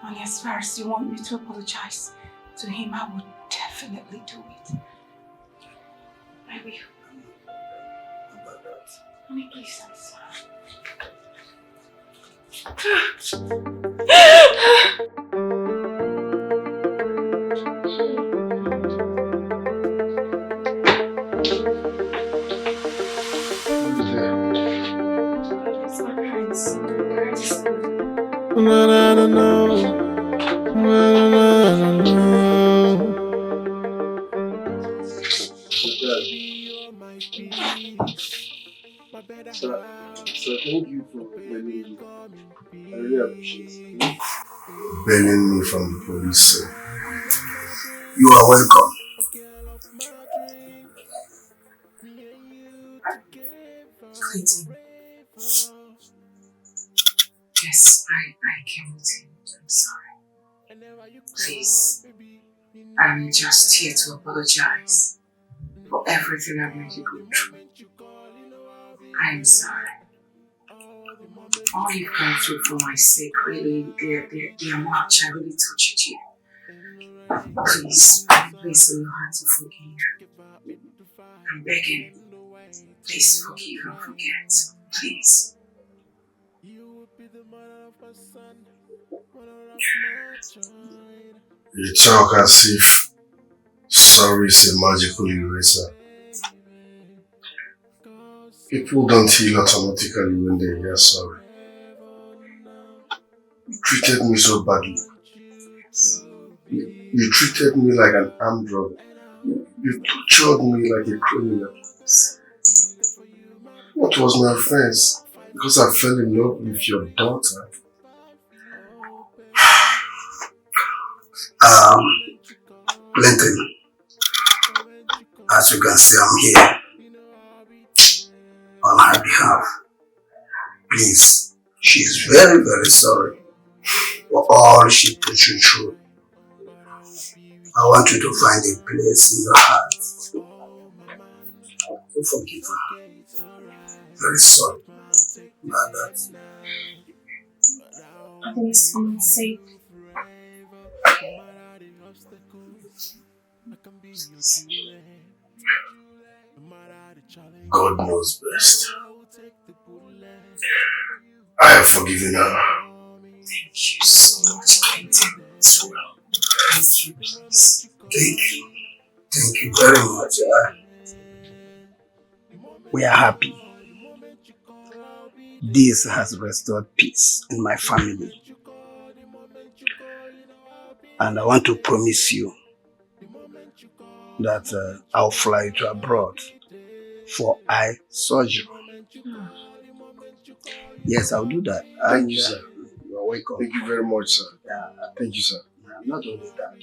And as far as you want me to apologize to him, I would definitely do it. I will. About that. Honey, please, I'm sorry. It's my parents. Na na na na, na na na na. So thank you for bailing me. I really appreciate it. Bailing me from the police. You are welcome. Clinton. Yes, I came with him. I'm sorry. Please. I'm just here to apologize for everything I've made you go through. I'm sorry. All you've gone through for my sake, really, they're much. I really touched you. Please, please in your heart to forgive. I'm begging. Please forgive and forget. Please. You talk as if sorry is a magical eraser. People don't heal automatically when they hear sorry. You treated me so badly. You treated me like an armed robber. You tortured me like a criminal. What was my offense? Because I fell in love with your daughter. Clinton, as you can see, I'm here on her behalf. Please, she's very, very sorry for all she put you through. I want you to find a place in your heart to forgive her. Very sorry about that. I think someone's safe. God knows best. I have forgiven her. Thank you so much, Clinton. As well. Thank you, please. Thank you. Thank you very much. We are happy. This has restored peace in my family. And I want to promise you that I'll fly to abroad for eye surgery. Yes, I'll do that. Thank you, sir. You are welcome. Thank you very much, sir. Thank you, sir. Not only that,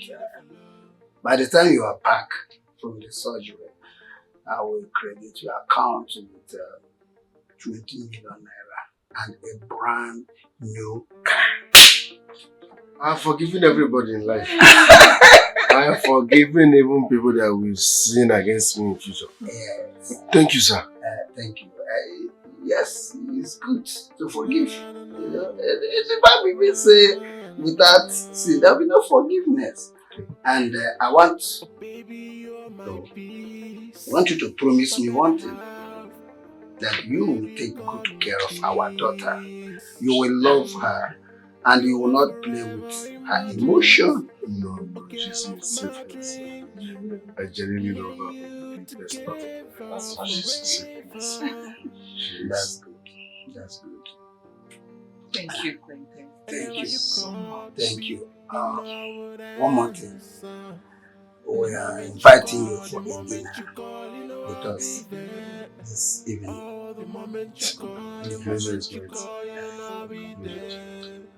by the time you are back from the surgery, I will credit your account with 20 million naira and a brand new car. I've forgiven everybody in life. I have forgiven even people that will sin against me in future. Yes. Thank you, sir. Thank you. Yes, it's good to forgive. You know, the Bible even say, without sin, there will be no forgiveness. And I want you to promise me one thing, that you will take good care of our daughter. You will love her, and you will not play with her emotion. No, she's in safe hands. I genuinely love her. That's perfect. She's in safe hands. That's good. That's good. Thank you, Quentin. Thank you so much. Thank you. One more thing. We are inviting you for a dinner with us this evening. The pleasure is mine.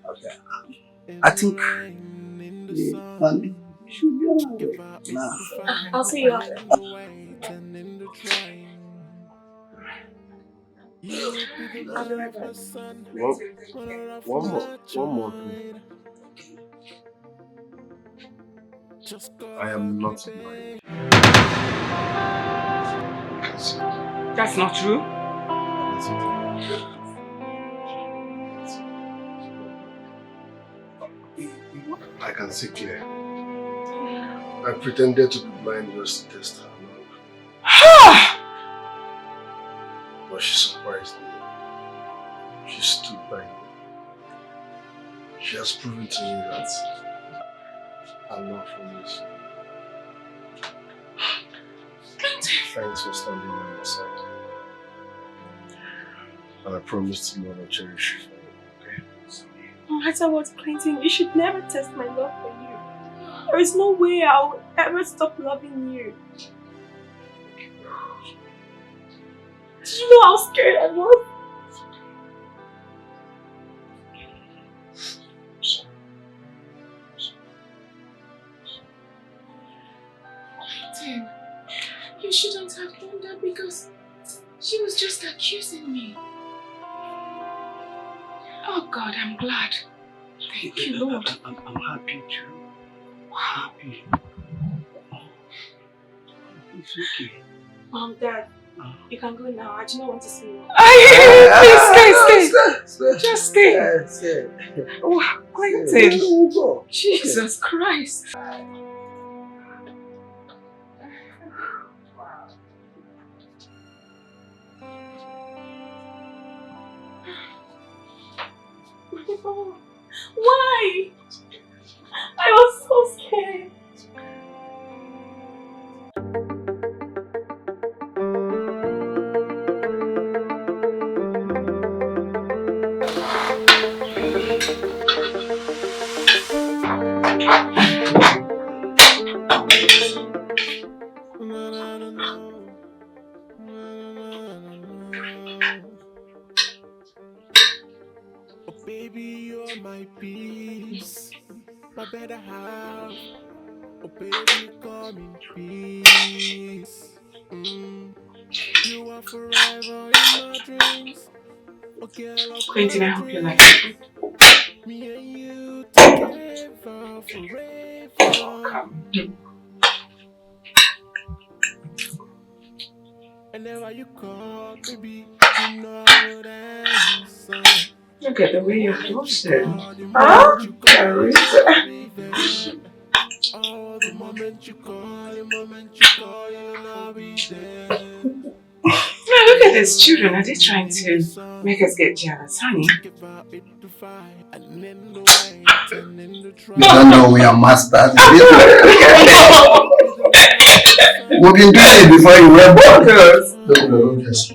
Okay. I think we should be on our way now. I'll see you after. I'll be right back. One more thing. I am not married. That's not true. I can see clear. I pretended to be blind just to test her love. But she surprised me. She stood by me. She has proven to me that her love for me is. Thanks for standing by my side. And I promise to love and cherish you forever, okay? No matter what, Clinton, you should never test my love for you. There is no way I'll ever stop loving you. Did you know how scared I was? Clinton, you shouldn't have done that because she was just accusing me. Oh God, I'm glad. Thank you, Lord. I'm happy too. Happy. It's okay. Mom, Dad, you can go now. I do not want to see you. Please stay. Just stay. Oh, Clinton. Jesus Christ. Why? I was so scared. Baby, you're my peace, my better half. Oh, baby, come in peace. You are forever in my dreams. Oh, girl, Quentin, I hope you like it. me and you together. Look at the way you're closer. Huh? Carissa. Yeah, look at these children. Are they trying to make us get jealous, honey? You don't know we are masters. We've been doing it before you were born. Don't just.